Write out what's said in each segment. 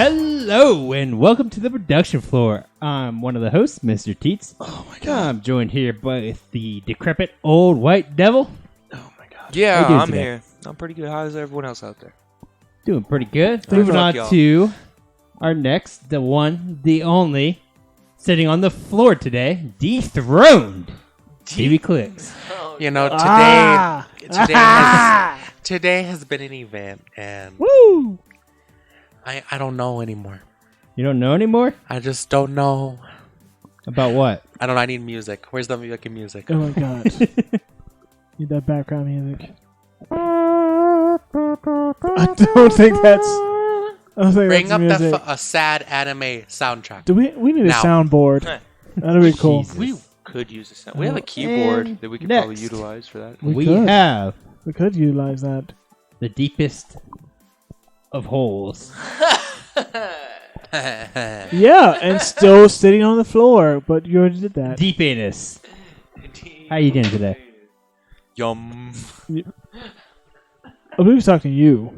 Hello and welcome to the production floor. I'm one of the hosts, Mr. Teets. Oh my god. I'm joined here by the decrepit old white devil. Oh my god. Yeah, How you doing I'm today? here. I'm pretty good. How's everyone else out there? Doing pretty good. Oh, Moving fuck on y'all. to our next, the one, the only, sitting on the floor today, dethroned, TV Clicks. You know, today has been an event, and Woo! I don't know anymore. You don't know anymore? I just don't know. About what? I don't know. I need music. Where's the fucking music? Oh my god. Need that background music. I don't think that's. I don't think Bring that's up music. a sad anime soundtrack. Do we need a Now. soundboard? That'd be cool. Jesus. We could use a sound. We have a keyboard And that we could next. probably utilize for that. We We could. have We could utilize that. the deepest of holes. Yeah, and still sitting on the floor, but you already did that. Deep anus. How you doing today? Yum. I believe he's talking to you.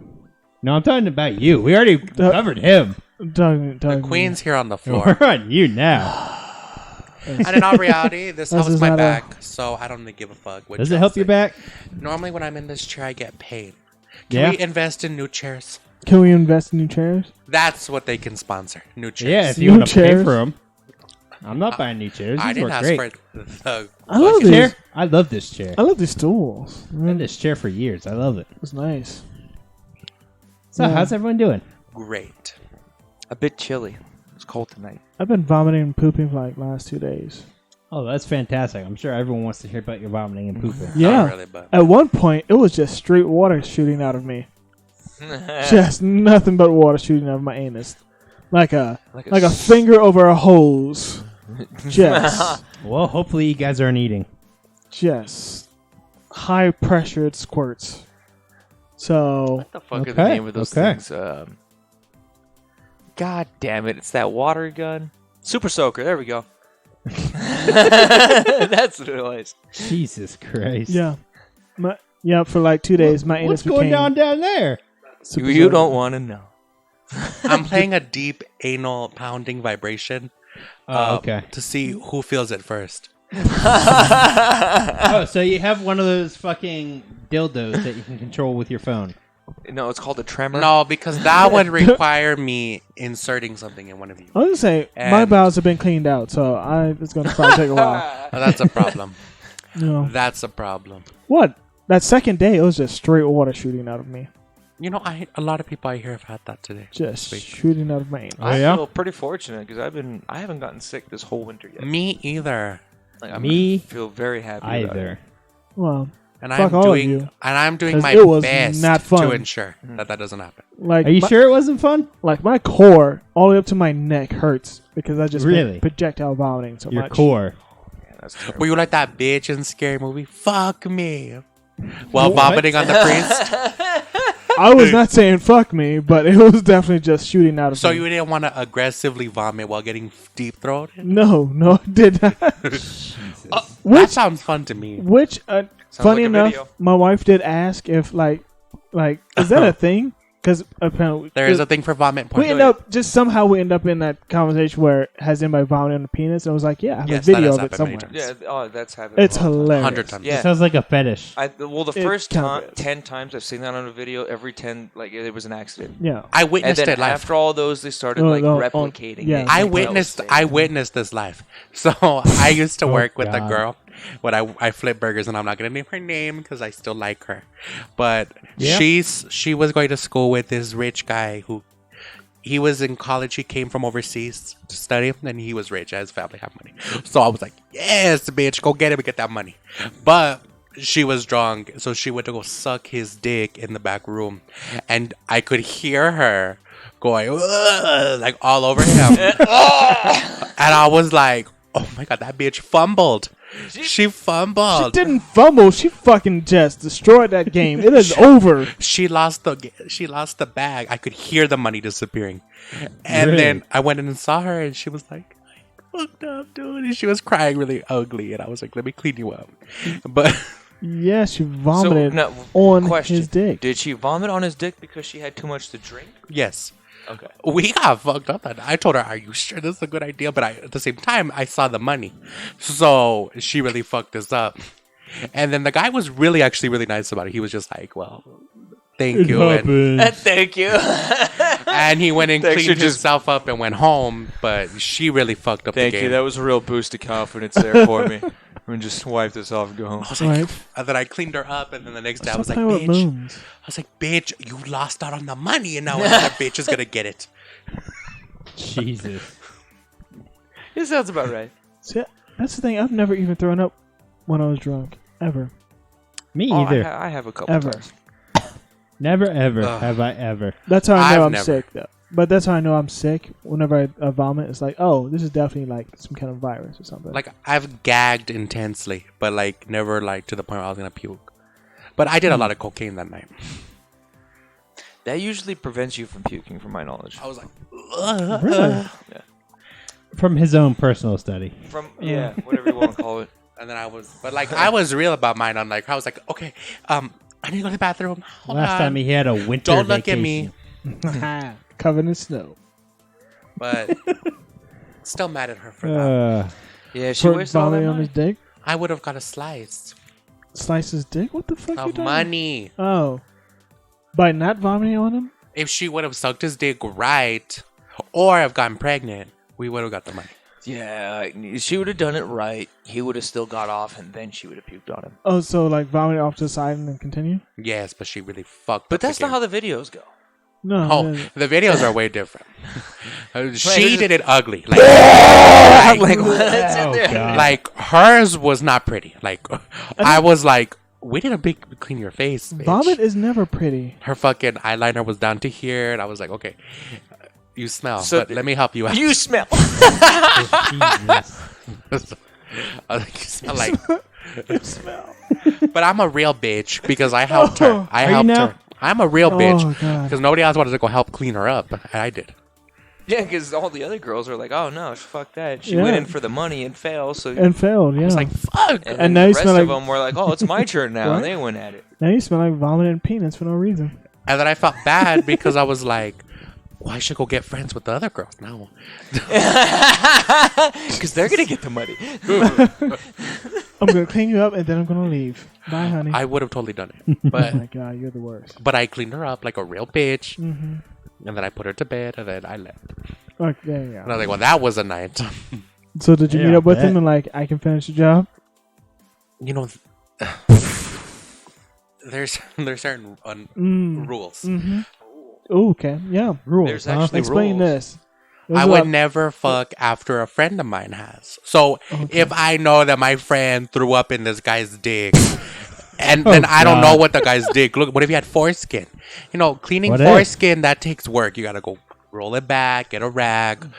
No, I'm talking about you. We already covered him. I'm talking The to queen's here on the We're floor. on you now. And in all reality, this This helps is my not a- back, so I don't really give a fuck. What Does it y'all help your say. back? Normally, when I'm in this chair, I get paid. Can Yeah. we invest in new chairs? Can we invest in new chairs? That's what they can sponsor. New chairs. Yeah, if you New want to pay chairs. for them. I'm not buying new chairs. I These didn't work ask great. for the I love fucking- these. Chair? I love this chair. I love these stools. I've had this chair for years. I love it. It's nice. So, Yeah. how's everyone doing? Great. A bit chilly. It's cold tonight. I've been vomiting and pooping for like last 2 days. Oh, that's fantastic. I'm sure everyone wants to hear about your vomiting and pooping. Yeah. Not really, but At one point, it was just straight water shooting out of me. Just nothing but water shooting out of my anus, like a finger over a hose. Just Well, hopefully you guys aren't eating. high pressured squirts. So What the fuck is the Okay, name of those okay. things? God damn it! It's that water gun. Super soaker. There we go. That's what it was. Jesus Christ. yeah, for like 2 days, my anus What's going became down there? super You soaked. don't want to know. I'm playing a deep anal pounding vibration Oh, okay. to see who feels it first. Oh, so you have one of those fucking dildos that you can control with your phone. No, it's called a tremor. No, because that would require me inserting something in one of you. I was gonna say my And- bowels have been cleaned out, so it's gonna probably take a while. Oh, that's a problem. No, That's a problem. what? That second day, it was just straight water shooting out of me, You know, a lot of people I hear have had that today. just Sweet. shooting out of my anus. I yeah? feel pretty fortunate because I haven't gotten sick this whole winter yet. Me either. Like, Me feel very happy about it. Either. Well, And Fuck I'm all of doing you. and I'm doing 'Cause my it was best not fun. to ensure that doesn't happen. like Are you sure it wasn't fun? Like my core, all the way up to my neck, hurts because I just Really? been projectile vomiting so Your much. core. Yeah, that's terrible. Were you like that bitch in Scary Movie? Fuck me. While What? vomiting on the priest. I was not saying fuck me, but it was definitely just shooting out of So me. you didn't want to aggressively vomit while getting deep throated? No, I did not. That which, sounds fun to me. which, Sounds funny like a enough, video. my wife did ask if like, is that a thing? Because apparently There is a thing for vomit we porn. end up somehow we end up in that conversation where has anybody vomited on the penis, and I was like, yeah, I have Yes, a that video has of it happened somewhere. many times. Yeah, oh, that's happened. It's a lot of times. hilarious. 100 times. Yeah. It sounds like a fetish. Well, the It first kinda is. 10 times I've seen that on a video, every 10, like, it was an accident. Yeah, I And witnessed then it live. after all those, they started, Oh, like, no, replicating yeah. it. I Like, witnessed that was witnessed this live. So I used to Oh, work with a God. girl when I flip burgers, and I'm not gonna name her name because I still like her. But Yeah. she was going to school with this rich guy who he was in college. He came from overseas to study, and he was rich. His family had money, so I was like, "Yes, bitch, go get it and get that money." But she was drunk, so she went to go suck his dick in the back room, and I could hear her going "Ugh," like all over him, and I was like, "Oh my god, that bitch fumbled! She fumbled! she didn't fumble. She fucking just destroyed that game. It is over. She lost the bag. I could hear the money disappearing, and Really? then I went in and saw her, and she was like, "I fucked up, dude." And she was crying really ugly, and I was like, "Let me clean you up." But Yeah, she vomited no, on question. his dick. Did she vomit on his dick because she had too much to drink? yes, Okay. We got fucked up that night. I told her, "Are you sure this is a good idea?" But at the same time, I saw the money, so she really fucked us up. And then the guy was actually really nice about it. He was just like, "Well, thank you," Thank you. and he went and Thanks cleaned for just- himself up and went home. But she really fucked up Thank the you. game. That was a real boost of confidence there for me. I'm gonna just wipe this off and go home. I was like, Right. and then I cleaned her up, and then the next day I Stop was like, playing with "Bitch," moons. I was like, "Bitch, you lost out on the money, and now another bitch is gonna get it." Jesus. It sounds about right. See, that's the thing. I've never even thrown up when I was drunk. Ever. Me Oh, either. I have a couple Ever. times. Never ever Ugh. have I ever. That's how I know I've I'm never. sick, though. But that's how I know I'm sick. Whenever I vomit, it's like, oh, this is definitely like some kind of virus or something. Like I've gagged intensely, but like never like to the point where I was gonna puke. But I did a lot of cocaine that night. That usually prevents you from puking, from my knowledge. I was like, Really? From his own personal study. From whatever you want to call it. and then I was real about mine. I'm like, I was like, okay, I need to go to the bathroom. Hold Last on. time he had a winter Don't look at me. vacation. Covered in snow. But still mad at her for that. Yeah, she For wasted all that vomiting on money. his dick? I would have got a slice Slice his dick? What the fuck you of doing? money. Oh. By not vomiting on him? If she would have sucked his dick right, or have gotten pregnant, we would have got the money. Yeah, she would have done it right. He would have still got off, and then she would have puked on him. Oh, so like vomiting off to the side and then continue? Yes, but she really fucked. But up the that's not game. how the videos go. No. Oh, no. the videos are way different. She Like- did it ugly. Like, what's in Oh, there? God. Like hers was not pretty. Like I was like, we did a big clean your face. Bitch. Vomit is never pretty. Her fucking eyeliner was down to here, and I was like, okay, you smell, So but let me help you out. You smell. Jesus. I was like, you smell like. But I'm a real bitch because I helped her. I Are you helped now? her. I'm a real bitch Oh, God. because nobody else wanted to go help clean her up, and I did. Yeah, because all the other girls are like, "Oh no, fuck that." She Yeah. went in for the money and failed. So And failed, yeah. It's like fuck. and And now then you the rest smell of like- them were like, "Oh, it's my turn now." Right? And they went at it. Now you smell like vomit and peanuts for no reason. And then I felt bad because I was like, well, I should go get friends with the other girls now. Because they're gonna get the money. I'm going to clean you up and then I'm going to leave. Bye, honey. I would have totally done it. Oh But my God, you're the worst. but I cleaned her up like a real bitch. Mm-hmm. And then I put her to bed, and then I left. Okay, there you And I go. was like, well, that was a night. So did you Yeah, meet up with I him bet. and like, I can finish the job? You know, there's certain rules. Mm-hmm. Oh, okay, yeah. Rules, There's huh? actually Explain rules. this. I would never fuck after a friend of mine has. So Okay. if I know that my friend threw up in this guy's dick, and Oh, then I don't God. know what the guy's dick look. What if he had foreskin? You know, cleaning What if? foreskin that takes work. You gotta go roll it back, get a rag.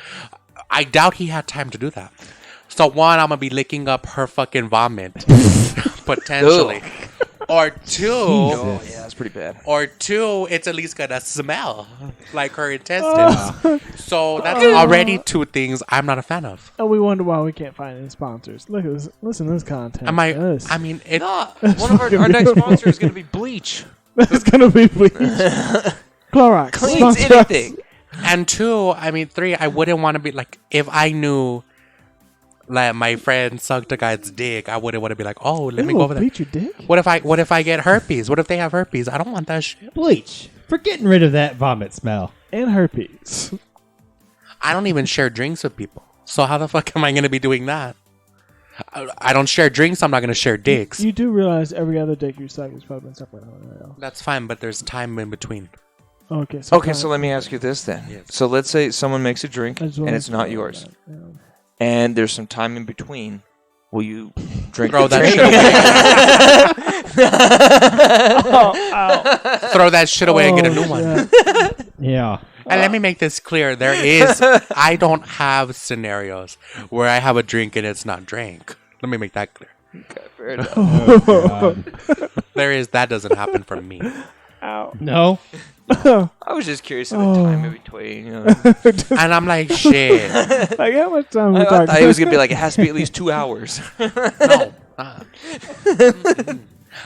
I doubt he had time to do that. So one, I'm gonna be licking up her fucking vomit, potentially, or two. Oh yeah, that's pretty bad. Or two, it's at least gonna smell like her intestines. So that's already two things I'm not a fan of. And we wonder why we can't find any sponsors. Look at this. Listen to this content. Yes. I mean, it. One of our next sponsors is gonna be Bleach. That's gonna be bleach. Clorox. Cleans sponsor us. anything. And two, I mean, three, I wouldn't want to be like, if I knew like my friend sucked a guy's dick, I wouldn't want to be like, oh, let me Ew, go over there. bleach your dick? What if I get herpes? What if they have herpes? I don't want that shit. Bleach. For getting rid of that vomit smell. And herpes. I don't even share drinks with people. So how the fuck am I going to be doing that? I don't share drinks. I'm not going to share dicks. You do realize every other dick you suck is probably been sucked by someone else. That's fine, but there's time in between. Okay, so Okay, so let me ask you this then. Yes. So let's say someone makes a drink I just and wanna it's not know yours, that, yeah. and there's some time in between. Will you drink Throw the that drink? shit away. Throw that shit away and get a new Oh, one. yeah. Yeah. And let me make this clear. I don't have scenarios where I have a drink and it's not drank. Let me make that clear. Okay, fair enough. Oh, God. That doesn't happen for me. No. I was just curious of the time in between. You know? And I'm like, shit. Like, how much time we I talking? thought he was gonna be like, it has to be at least 2 hours. No.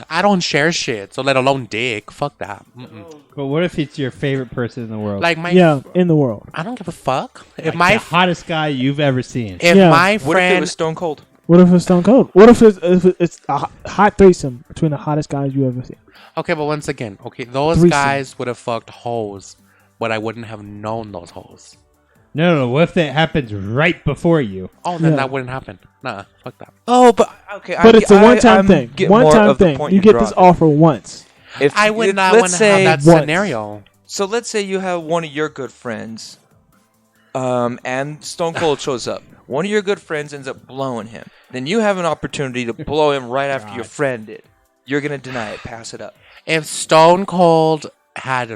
I don't share shit, so let alone dick. Fuck that. But what if it's your favorite person in the world? Like my, Yeah, in the world. I don't give a fuck. If Like my the hottest guy you've ever seen. if Yeah. my What if it friend, was Stone Cold? What if it's Stone Cold? What if it's a hot threesome between the hottest guys you ever seen? okay, but once again, okay, those Threesome. guys would have fucked hoes, but I wouldn't have known those hoes. No. What if that happens right before you? Oh, then Yeah. that wouldn't happen. Nah, fuck that. Oh, but okay. But it's a one-time I'm thing. getting more One-time of the thing. point You you're get this driving. offer once. If I would not let's want to say have that once. scenario. So let's say you have one of your good friends, and Stone Cold shows up. One of your good friends ends up blowing him. Then you have an opportunity to blow him right after your friend did. You're gonna deny it. Pass it up. If Stone Cold had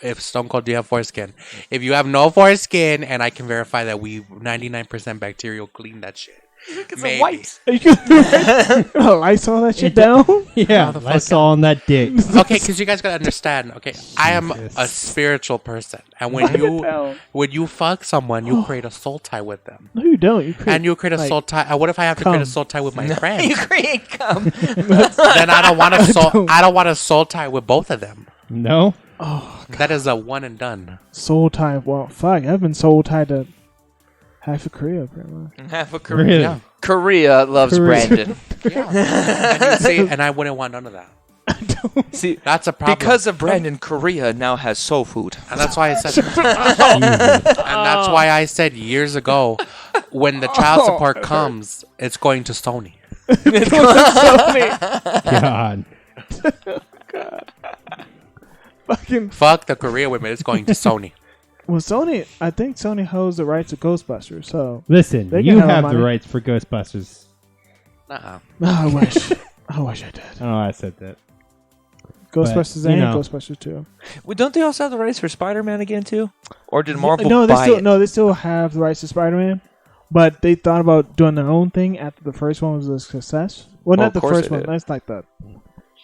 if Stone Cold, do you have foreskin? If you have no foreskin, and I can verify that we 99% bacterial clean that shit. Maybe. You can lights all that shit down. Yeah, I saw on that dick. Okay, because you guys gotta understand. Okay, I am a spiritual person, and when you fuck someone, you create a soul tie with them, No, you don't. You create, and you create a like, soul tie. What if I have to create a cum. soul tie with my friend? You create cum. Then I don't want a soul. I don't want a soul tie with both of them. No? That is a one and done. soul tie. Well, fuck. I've been soul tied to half of Korea, pretty much. Half of Korea. Really? Yeah. Korea loves Korea. Brandon. And you see, and I wouldn't want none of that. See, That's a problem. because of Brandon, Korea now has soul food. And that's why I said. And that's why I said years ago, when the child support comes, it's going to Sony. God. Fucking. Fuck the Korea women. It's going to Sony. Well, Sony. I think Sony holds the rights to Ghostbusters. So. Listen, They can you have our have the money. rights for Ghostbusters. Nuh-uh. I wish. I wish I did. I don't know why I said that. Ghostbusters you and know. Ghostbusters 2. Well, don't they also have the rights for Spider-Man again too? Or did Marvel No, buy it? they still have the rights to Spider-Man, but they thought about doing their own thing after the first one was a success. Well, Well, not of the course first they one. did. That's like the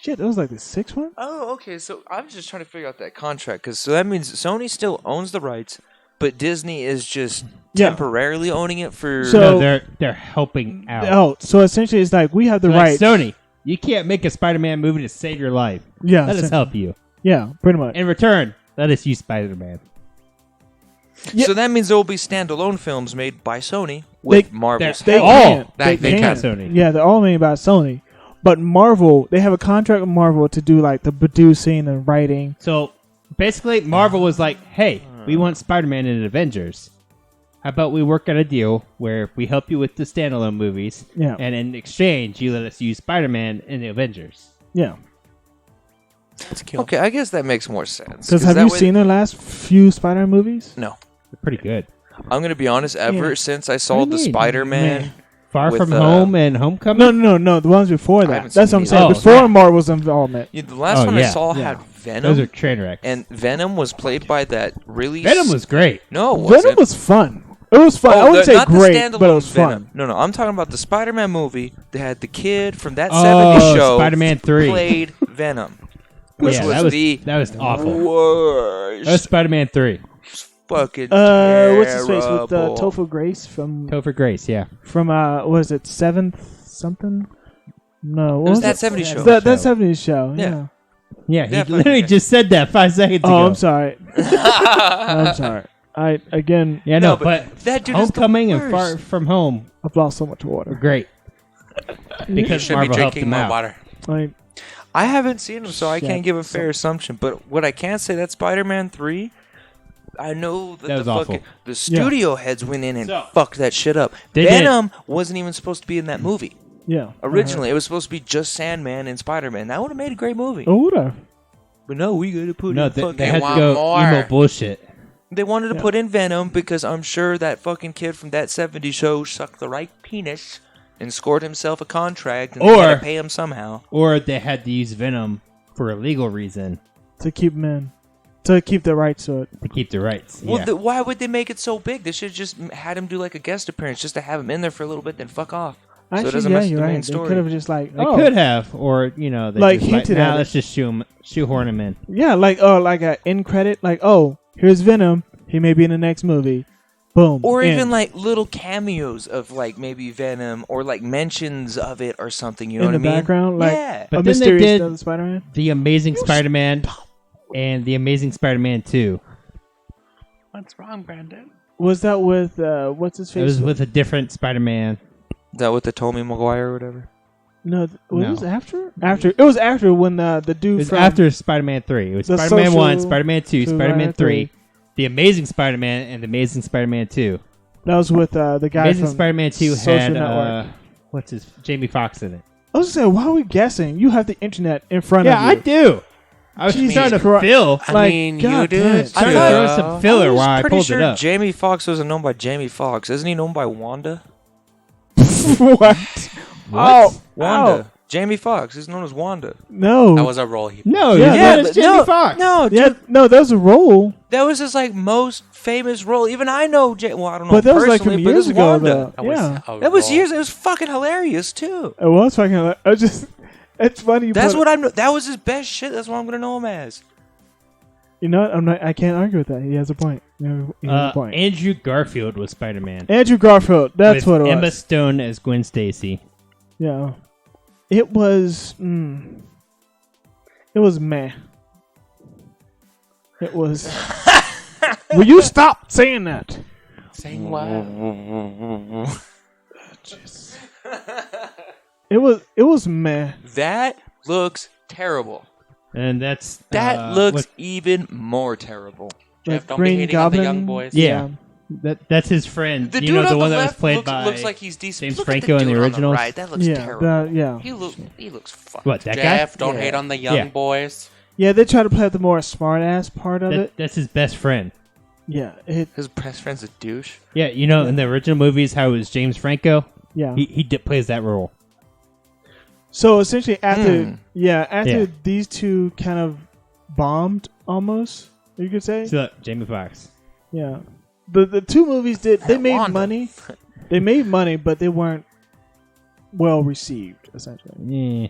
shit. It was like the sixth one. Oh, okay. So I'm just trying to figure out that contract because so that means Sony still owns the rights, but Disney is just Yeah. temporarily owning it for. So- No, they're helping out. Oh, so essentially, it's like we have the Like, right. Sony, you can't make a Spider-Man movie to save your life. Yeah, Let us help you. Yeah, pretty much. In return, let us use Spider-Man. Yeah. So that means there will be standalone films made by Sony with Marvel's They help. can. They They can. can. Sony. Yeah, they're all made by Sony. But Marvel, they have a contract with Marvel to do like the producing and writing. So basically, Marvel was like, "Hey, we want Spider-Man in Avengers. How about we work out a deal where we help you with the standalone movies, Yeah. and in exchange, you let us use Spider-Man in the Avengers." Yeah. It's cute. Okay, I guess that makes more sense. Because have that you way- seen the last few Spider movies? No, They're pretty good. I'm gonna be honest. Ever Yeah. since I saw What do the you mean? Spider-Man, Man. Far With, From uh, Home and Homecoming. No. The ones before that. haven't That's seen what I'm saying. either. Before yeah. Marvel's involvement. the last Oh, one yeah. I saw Yeah. had Venom, Those are train wrecks. and Venom was played by that really. Venom was great. no, it Venom wasn't. was fun. It was fun. I Oh, wouldn't say not the great, standalone but it was Venom. fun. No, I'm talking about the Spider-Man movie. They had the kid from that Oh, 70s show. Spider-Man 3. played Venom, which Yeah, was, the that was awful. worst That was Spider-Man 3. fucking What's his face with terrible. Topher Grace from Topher Grace, yeah. what is it, Seventh something? No, what It was was that it? 70s show. That 70s show. Yeah. Yeah. Yeah, he Definitely. literally just said that 5 seconds ago. Oh, I'm sorry. I'm sorry. I again, Yeah, No, no, but but that dude is the Homecoming and Far worst. From Home I've lost so much were water. great. You Because should be Marvel helped drinking him more out. water. Like, I haven't seen him, so I Shit. can't give a fair assumption. But what I can say, that Spider-Man 3, I know that, That was the awful. fucking the studio heads went in and So- fucked that shit up. They did. Venom wasn't even supposed to be in that movie. yeah. Originally, it was supposed to be just Sandman and Spider-Man. That would have made a great movie. Oh, would have. But no, we gotta put No, in they fucking. had to want go more. emo bullshit. They wanted to Yeah. put in Venom because I'm sure that fucking kid from that 70s show sucked the right penis and scored himself a contract and they had Or- to pay him somehow. Or they had to use Venom for a legal reason To keep him in. To keep the rights to it. to keep the rights. Well, Yeah. why would they make it so big? They should have just had him do like a guest appearance just to have him in there for a little bit, then fuck off. So it Actually, doesn't yeah, mess with you're the main right. They story. could have just like, They oh, could have, or they Like, just hinted nah, at let's just shoehorn him in. yeah, like an end credit, like, oh, here's Venom. He may be in the next movie. Boom. Or in. even like little cameos of like maybe Venom or like mentions of it or something. You know in what the I mean? background, like Yeah. But a then they mysterious did- Spider-Man. The Amazing Spider-Man and The Amazing Spider-Man 2. What's wrong, Brandon? Was that with what's his face? It was with a different Spider-Man. Is that with the Tommy Maguire or whatever? No, No. it was after. It was after when the It dude was from after Spider-Man 3. It was The Spider-Man 1, social- Spider-Man 2, Spider-Man Spider-Man 3, 3. The Amazing Spider-Man, and The Amazing Spider-Man 2. that was with the guy Amazing from Spider-Man 2 Social had Network. what's his Jamie Foxx in it. I was gonna say, why are we guessing? You have the internet in front Yeah, of I you. do. I was Jesus trying to Christ. fill. I Like, mean, you God do damn it it. Trying to too. throw some filler was while I pretty pulled sure it up. Jamie Foxx wasn't known by Jamie Foxx. Isn't he known by Wanda? What? Oh, Wanda. ow. Jamie Foxx is known as Wanda. No. That was a role he No, Yeah, yeah, but it's Jamie Foxx. No, yeah, no, that was a role. that was his like most famous role. Even I know. Well, I don't know But that was like personally, from but it years was ago, Wanda. though. That was Yeah. a That was role. years. It was fucking hilarious too. It was fucking. I just. It's funny. That's but, what I'm. That was his best shit. That's what I'm gonna know him as. You know what? I'm not. I can't argue with that. He has a point. He has a point. Andrew Garfield was Spider-Man. Andrew Garfield. That's with what it Emma was. Stone as Gwen Stacy. Yeah. It was. It was meh. It was. Will you stop saying that? Saying what? It was meh. That looks terrible. And that's That looks what- even more terrible. Jeff, Like don't Green be hating on the Goblin. young boys. Yeah. that's his friend. The you dude know, on the one the that was left played looks, by looks like he's decent. James Look Franco at the in the dude on originals. right. That looks Yeah. terrible. Yeah. He looks fucked. what that Jeff, guy. don't Yeah. hate on the young Yeah. boys. Yeah. They try to play up the more smart ass part of it. That's his best friend. Yeah. It. His best friend's a douche. Yeah, you know, in the original movies, how it was James Franco. Yeah. He plays that role. So essentially, after Hmm. after Yeah. these two kind of bombed, almost you could say. So Jamie Foxx. Yeah. The two movies they made Wanda. money. They made money, but they weren't well received. Essentially, Yeah.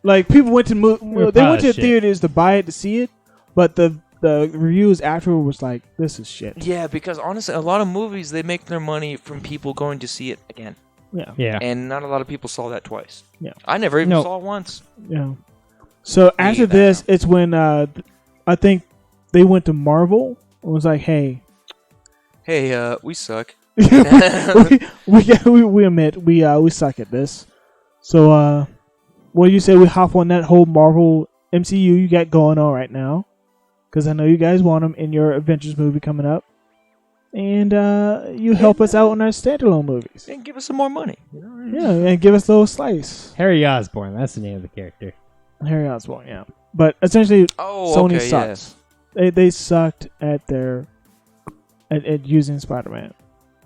like people went to They're they went to shit. theaters to buy it to see it, but the reviews afterward was like, this is shit. Yeah, because honestly, a lot of movies they make their money from people going to see it again, Yeah. Yeah. and not a lot of people saw that twice. Yeah. I never even No. saw it once. Yeah. So after either. this, it's when I think they went to Marvel. It was like, hey, Hey, we suck. we admit we suck at this. So what do you say we hop on that whole Marvel MCU you got going on right now? Because I know you guys want them in your Avengers movie coming up, and you help us out on our standalone movies. And give us some more money. Yeah, and give us a little slice. Harry Osborn. That's the name of the character. Harry Osborn, yeah. But essentially, Oh, Sony okay, sucks. They sucked at their at using Spider-Man.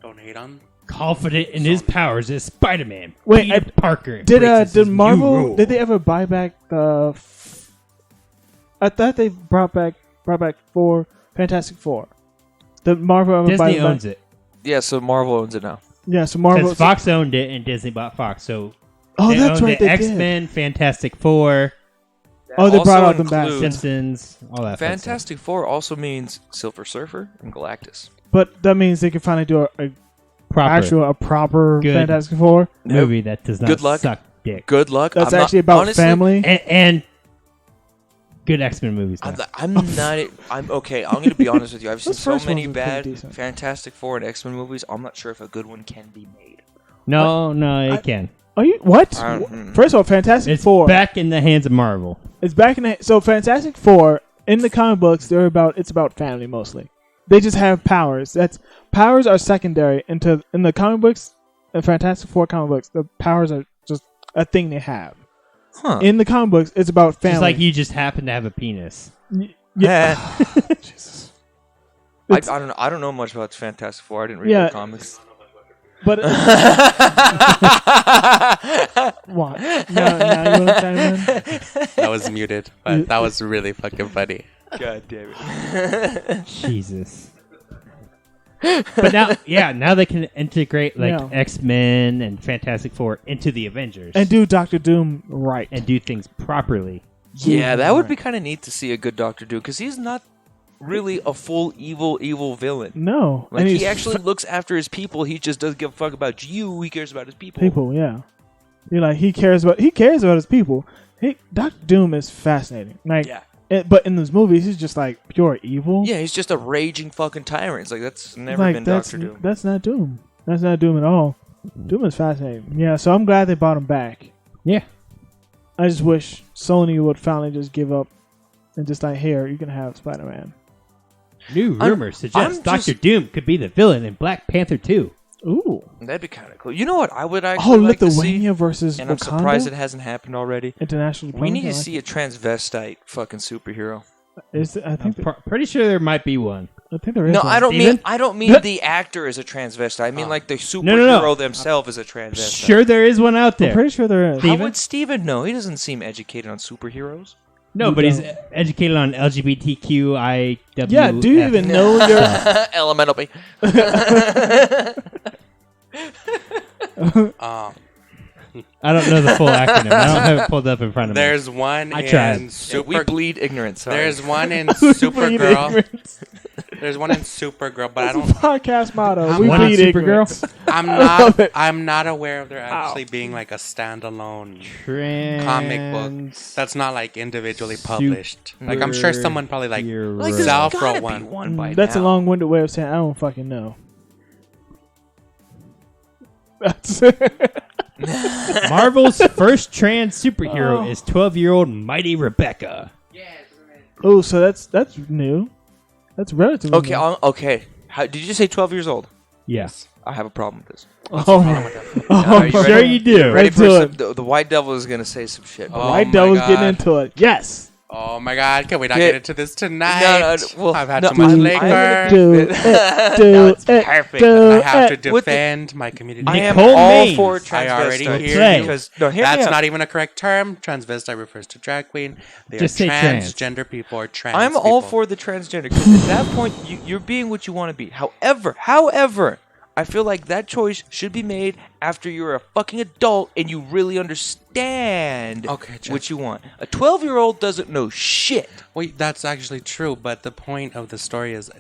Don't hate on. Confident in his powers as Spider-Man. Wait, Peter Parker. Did embraces his did new Marvel role. did they ever buy back the? I thought they brought back Fantastic Four. Did Marvel ever buy Disney it back? owns it. Yeah, so Marvel owns it now. Yeah, so Marvel. Because Fox owned it and Disney bought Fox. So Oh, they that's owned right. the They did. X-Men, Fantastic Four, Oh, they brought Also all them back. includes- Simpsons, all that. fun stuff. Fantastic Four also means Silver Surfer and Galactus. But that means they can finally do a Proper proper Good. Fantastic Four. movie that does not Good luck. suck dick. Good luck. That's I'm not- actually about honestly, family. And good X-Men movies. now. I'm not. I'm okay. I'm going to be honest with you. I've seen Those so first many ones were pretty bad decent. Fantastic Four and X-Men movies. I'm not sure if a good one can be made. No, it can. Are you what? Mhm. First of all, Fantastic It's Four. back in the hands of Marvel. It's back in the so Fantastic Four in the comic books. It's about family mostly. They just have powers. Powers are secondary in the comic books. The Fantastic Four comic books, the powers are just a thing they have. Huh. In the comic books, it's about family. Just like you just happen to have a penis. Yeah. Jesus. I It's- don't know. I don't know much about Fantastic Four. I didn't read Yeah. the comics. But what? Now you want to chime in? That was muted, but that was really fucking funny. God damn it. Jesus. But now they can integrate like Yeah. X-Men and Fantastic Four into the Avengers And do Doctor Doom right. and do things properly. Yeah, that would be kind of neat to see a good Doctor Doom because he's not really a full evil villain. No, Like and he he's actually looks after his people. He just doesn't give a fuck about you. He cares about his people. people. Yeah, you're like he cares about his people. Doctor Doom is fascinating. Like, Yeah. but in those movies, he's just like pure evil. Yeah, he's just a raging fucking tyrant. It's like that's never like been that's Doctor Doom. that's not Doom. That's not Doom at all. Doom is fascinating. Yeah, so I'm glad they brought him back. Yeah. I just wish Sony would finally just give up and just like, here, you can have Spider-Man. New rumors suggest Doctor Doom could be the villain in Black Panther 2. Ooh. That'd be kind of cool. You know what I would actually like to see? Lithuania versus And I'm Wakanda? surprised it hasn't happened already. International We need to diplomacy, see a transvestite fucking superhero. I think Pretty sure there might be one. there is. No, one. I don't Steven? mean the actor is a transvestite. I mean like the superhero No. themselves is a transvestite. Sure there is one out I'm there. pretty sure there is. How Steven? would Steven know? He doesn't seem educated on superheroes. No, You but he's don't. educated on LGBTQIW. Yeah, do you even know your? Elemental B. I don't know the full acronym. I don't have it pulled up in front of me. There's one I in tried. Yeah, we bleed ignorance. Sorry. There's one in We bleed Supergirl. ignorance. There's one in Supergirl, but I That's a don't. podcast motto. I'm We one in bleed ignorance. Supergirl. love it. I'm not aware of there actually being like a standalone Trans comic book that's not like individually published. Like I'm sure someone probably like like there's Self gotta wrote be one. one by That's a now. long-winded way of saying I don't fucking know. That's Marvel's first trans superhero is 12-year-old Mighty Rebecca. oh, so that's new. That's relatively Okay, new. okay. How, did you say 12 years old? Yes. I have a problem with this. Oh, Are you Sure ready? you do. Ready Let's for do some, it. the White Devil is gonna say some shit. Oh White my Devil's getting God. into it. Yes. Oh my god, can we not Okay. get into this tonight? No, well, I've had no, too much I'm- liquor. I'm Do gonna- it. Do No, it's it. perfect. Do I have it. to With the- defend my community. I am Nicole all Maines. for I already transvestites hear you. because no, hear me That's out. not even a correct term. Transvestite refers to drag queen. They Just are say trans. transgender people or trans I'm all people. for the transgender because at that point you're being what you want to be. However, I feel like that choice should be made after you're a fucking adult and you really understand Okay, Jeff. what you want. A 12-year-old doesn't know shit. Wait, that's actually true, but the point of the story is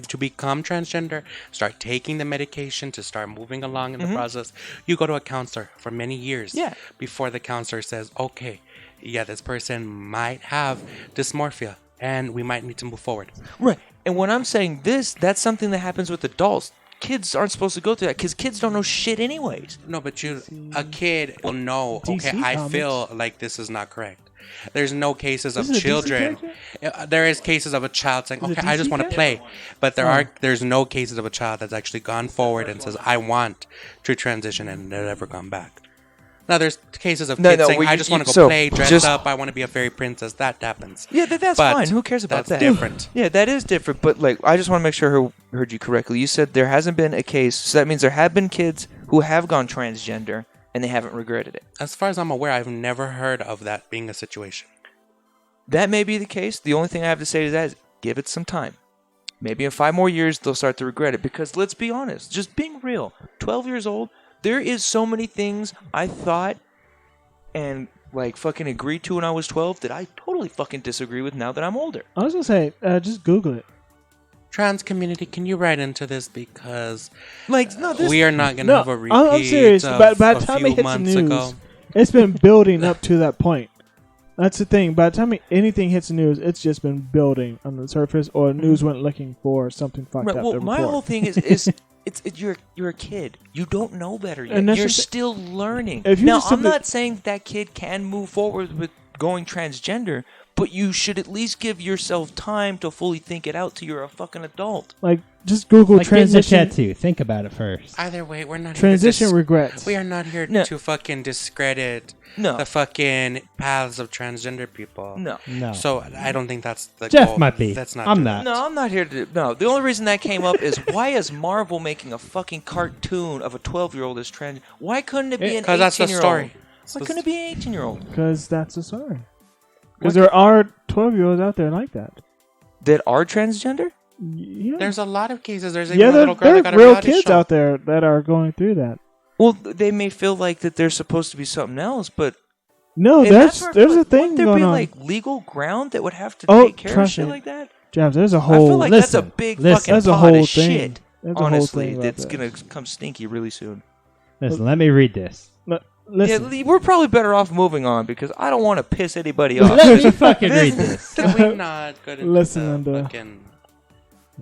to become transgender, start taking the medication, to start moving along in the process, you go to a counselor for many years Yeah. before the counselor says, okay, yeah, this person might have dysmorphia and we might need to move forward. Right. And when I'm saying this, that's something that happens with adults. Kids aren't supposed to go through that because kids don't know shit anyways. No, but a kid will know, okay, DC I comics. feel like this is not correct. There's no cases of Is it a DC children. character? There is cases of a child saying, Is it okay, I just DC want to character? play. But there's no cases of a child that's actually gone forward and says, I want to transition and never gone back. Now, there's cases of kids saying, I just want to go play, dress up, I want to be a fairy princess. That happens. Yeah, that's But fine. Who cares about that's that? different. Yeah, that is different. But like, I just want to make sure I heard you correctly. You said there hasn't been a case, so that means there have been kids who have gone transgender and they haven't regretted it. As far as I'm aware, I've never heard of that being a situation. That may be the case. The only thing I have to say to that is give it some time. Maybe in 5 more years they'll start to regret it because let's be honest, just being real. 12 years old, there is so many things I thought and like fucking agreed to when I was 12 that I totally fucking disagree with now that I'm older. I was gonna say, just Google it. Trans community, can you write into this because Like, no, this we are not going to No, have a repeat I'm serious. of By the a time few it hits the months news, ago. it's been building up to that point. That's the thing. By the time anything hits the news, it's just been building on the surface, or news went looking for something fucked Right, up. well, to my report. whole thing is you're a kid. You don't know better yet. And that's You're just- still learning. If you Now, just I'm simply- not saying that kid can move forward with going transgender, but you should at least give yourself time to fully think it out till you're a fucking adult. Like, just Google Like getting a transition. tattoo. Think about it first. Either way, we're not Transition here to regrets. we are not here No. to fucking discredit No. the fucking paths of transgender people. No. No. So I don't think that's the Jeff goal. might be. That's not. I'm true. not. No, I'm not here to. No, the only reason that came up is why is Marvel making a fucking cartoon of a 12-year-old as trans? Why couldn't it be an 'Cause that's the 18-year-old? story. Why couldn't it be an 18-year-old? Because that's the story. Because there are 12-year-olds out there like that. That are transgender? Yeah, There's a lot of cases. There's even yeah, a little girl there that got are a real reality kids show. out there that are going through that. Well, they may feel like that they're supposed to be something else, but No, and there's where I there's feel a like, thing wouldn't there going be on. like legal ground that would have to Oh, take care of trust shit me. like that? Jabs, there's a I whole. feel like that's a listen, big listen. fucking There's a pot whole of thing. shit. There's a whole Honestly, thing about that's that. gonna come stinky really soon. Listen, let me read this. Listen, Yeah, we're probably better off moving on because I don't want to piss anybody off. Let me fucking read this. Can we not go to Listen, the Linda. fucking...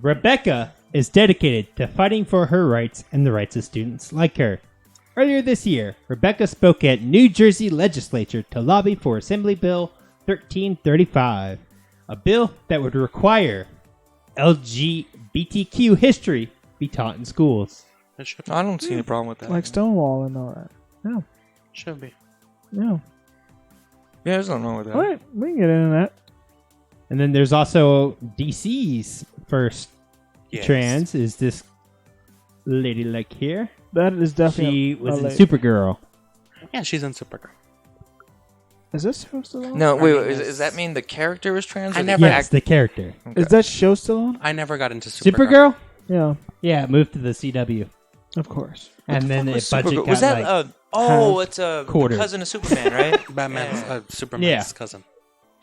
Rebecca is dedicated to fighting for her rights and the rights of students like her. Earlier this year, Rebecca spoke at New Jersey legislature to lobby for Assembly Bill 1335, a bill that would require LGBTQ history be taught in schools. It should be. I don't see any problem with that. like Stonewall and all that. Yeah, Should be. yeah. yeah, there's nothing wrong with that. All right, we can get into that. And then there's also DC's first Yes. trans is this lady like here. That is definitely. She was in lady. Supergirl. Yeah, she's in Supergirl. Is this show still on? No, I wait, mean, wait, it's- does that mean the character is trans? I or the never- Yes, the character. Okay. Is that show still on? I never got into Supergirl. Supergirl? Yeah, Yeah, it moved to the CW. of course. And then Was the budget Supergirl- got was that? like, It's a quarter. cousin of Superman, right? Batman's Yeah. Superman's Yeah. cousin.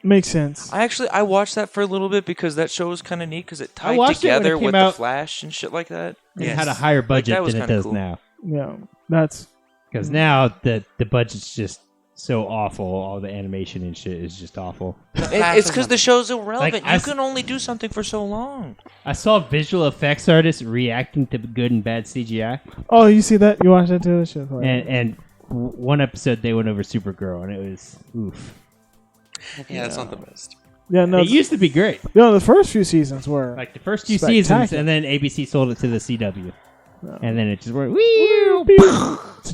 Makes sense. I watched that for a little bit because that show was kind of neat because it tied watched it when it together came with out. the Flash and shit like that. it Yes. had a higher budget that was than it kinda does cool. now. Yeah, that's Because now the budget's just so awful. All the animation and shit is just awful. It's because the show's irrelevant. Like, You can only do something for so long. I saw visual effects artists reacting to good and bad CGI. Oh, you see that? You watched that too? That shit's hilarious. And one episode they went over Supergirl, and it was oof. Yeah, it's not the best. Yeah, no, It used to be great. the first few seasons were Like the first two seasons, Spectacular. and then ABC sold it to the CW. No. And then it just went,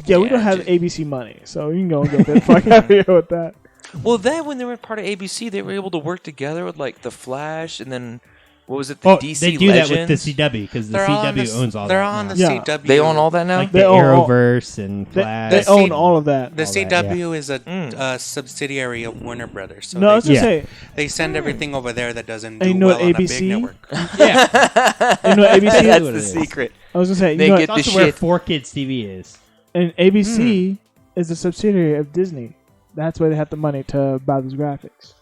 yeah, we don't have ABC money, so you can go and get the fuck out of here with that. Well, then when they were part of ABC, they were able to work together with like the Flash, and then what was it? The Oh, DC they do Legends. that with the CW because the They're on CW the, owns all they're that. on now. the Yeah. CW. They own all that now. like They the own all- Arrowverse and They, Flash. they The own C- all of that. The All that, CW is a Mm. subsidiary of Warner Brothers. So No, I was they, gonna Yeah. say, they send everything over there that doesn't do And you know well what on a big ABC? network. yeah, you know ABC. That's That's what the it is. secret. I was gonna say, They you know, get what? it's the also where shit. 4Kids TV is. and ABC is a subsidiary of Disney. That's why they have the money to buy those graphics.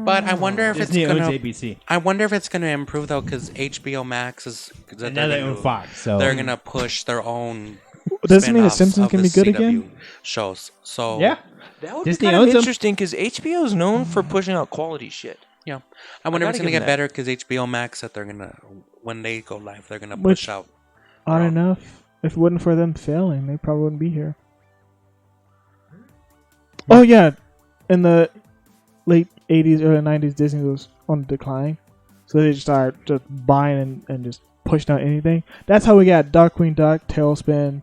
But I wonder if Disney it's owns gonna. ABC. I wonder if it's gonna improve though, because HBO Max is. And now they own Fox, so They're gonna push their own. Does it mean The spin-offs Simpsons of can the be good CW again? Shows. So yeah. That would Disney be kind owns of 'em. interesting because HBO is known for pushing out quality shit. yeah. I wonder if gotta it's gonna give get them better because HBO Max that they're gonna when they go live they're gonna Which- push out. Odd Wow. enough, if it wasn't for them failing, they probably wouldn't be here. Oh yeah, in the late '80s, early '90s, Disney was on decline, so they just started just buying and just pushing out anything. That's how we got Dark Queen Duck, Tailspin,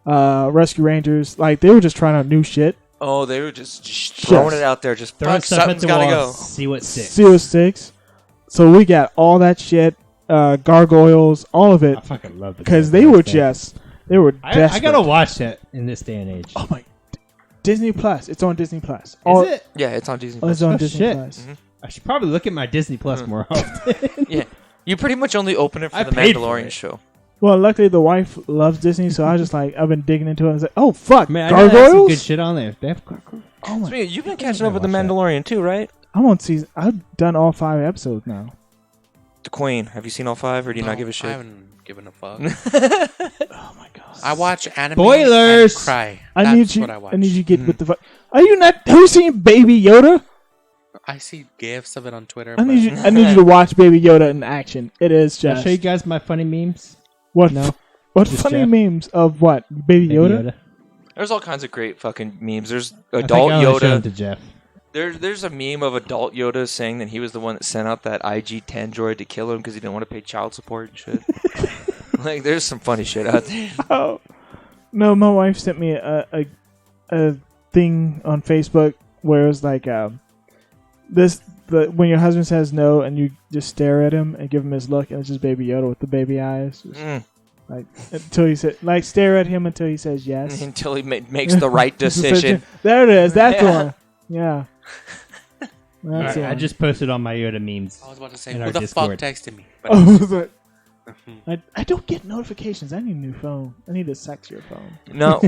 Rescue Rangers. Like they were just trying out new shit. Oh, they were just throwing Yes. it out there. Just Throwing fuck, stuff at something's the gotta wall, go. see what sticks. See what sticks. So we got all that shit, gargoyles, all of it, I fucking love it because they were just they were I desperate. gotta watch that in this day and age. Oh my, Disney Plus. It's on Disney Plus. Is it? Yeah, it's on Disney. It's Plus. on Oh, Disney shit. Plus. Mhm. I should probably look at my Disney Plus more often. Yeah, you pretty much only open it for I the paid for Mandalorian it. show. Well, luckily the wife loves Disney, so I just like I've been digging into it. I was like, oh fuck, Man, I know they have some gargoyles. good shit on there. They have gargoyles. Oh my! You've been catching I up with the watch that. Mandalorian too, right? I'm on season. I've done all 5 episodes now. The Queen. Have you seen all 5, or do you not No, give a I shit? haven't given a fuck. Oh my god! I watch anime Spoilers! and cry. I That's need you. what I watch. I need you to get with the. Are you not? Have you seen Baby Yoda? I see gifs of it on Twitter. I but need you. I need you to watch Baby Yoda in action. It is I'll just show you guys my funny memes. what? No. What Just funny Jeff. memes of what? Baby Baby Yoda? There's all kinds of great fucking memes. There's I think adult I only showed them Yoda. to Jeff. There's a meme of adult Yoda saying that he was the one that sent out that IG-10 droid to kill him because he didn't want to pay child support and shit. Like, there's some funny shit out there. Oh no! My wife sent me a thing on Facebook where it was like when your husband says no and you just stare at him and give him his look and it's just Baby Yoda with the baby eyes, just, Mm. like until he said like stare at him until he says yes. Until he makes the right decision. There it is. That's the Yeah. one. Yeah. That's Alright, the I one. just posted all my Yoda memes. I was about to say, In who our the Discord. fuck texted me? But Oh, was it? I don't get notifications. I need a new phone. I need a sexier phone. No,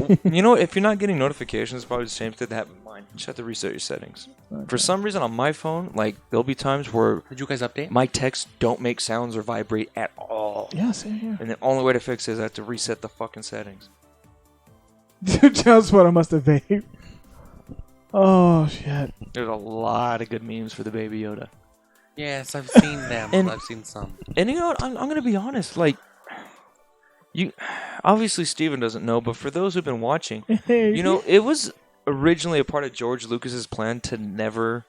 if you're not getting notifications, it's probably the same thing that happened with mine. You just have to reset your settings. Okay. For some reason on my phone, like there'll be times where Did you guys update? my texts don't make sounds or vibrate at all. Yeah, same here. And the only way to fix it is I have to reset the fucking settings. Just what I must have vaped. Oh shit! There's a lot of good memes for the Baby Yoda. Yes, I've seen them. And- I've seen some. And you know what? I'm gonna be honest. Like, you obviously Steven doesn't know, but for those who've been watching, it was originally a part of George Lucas's plan to never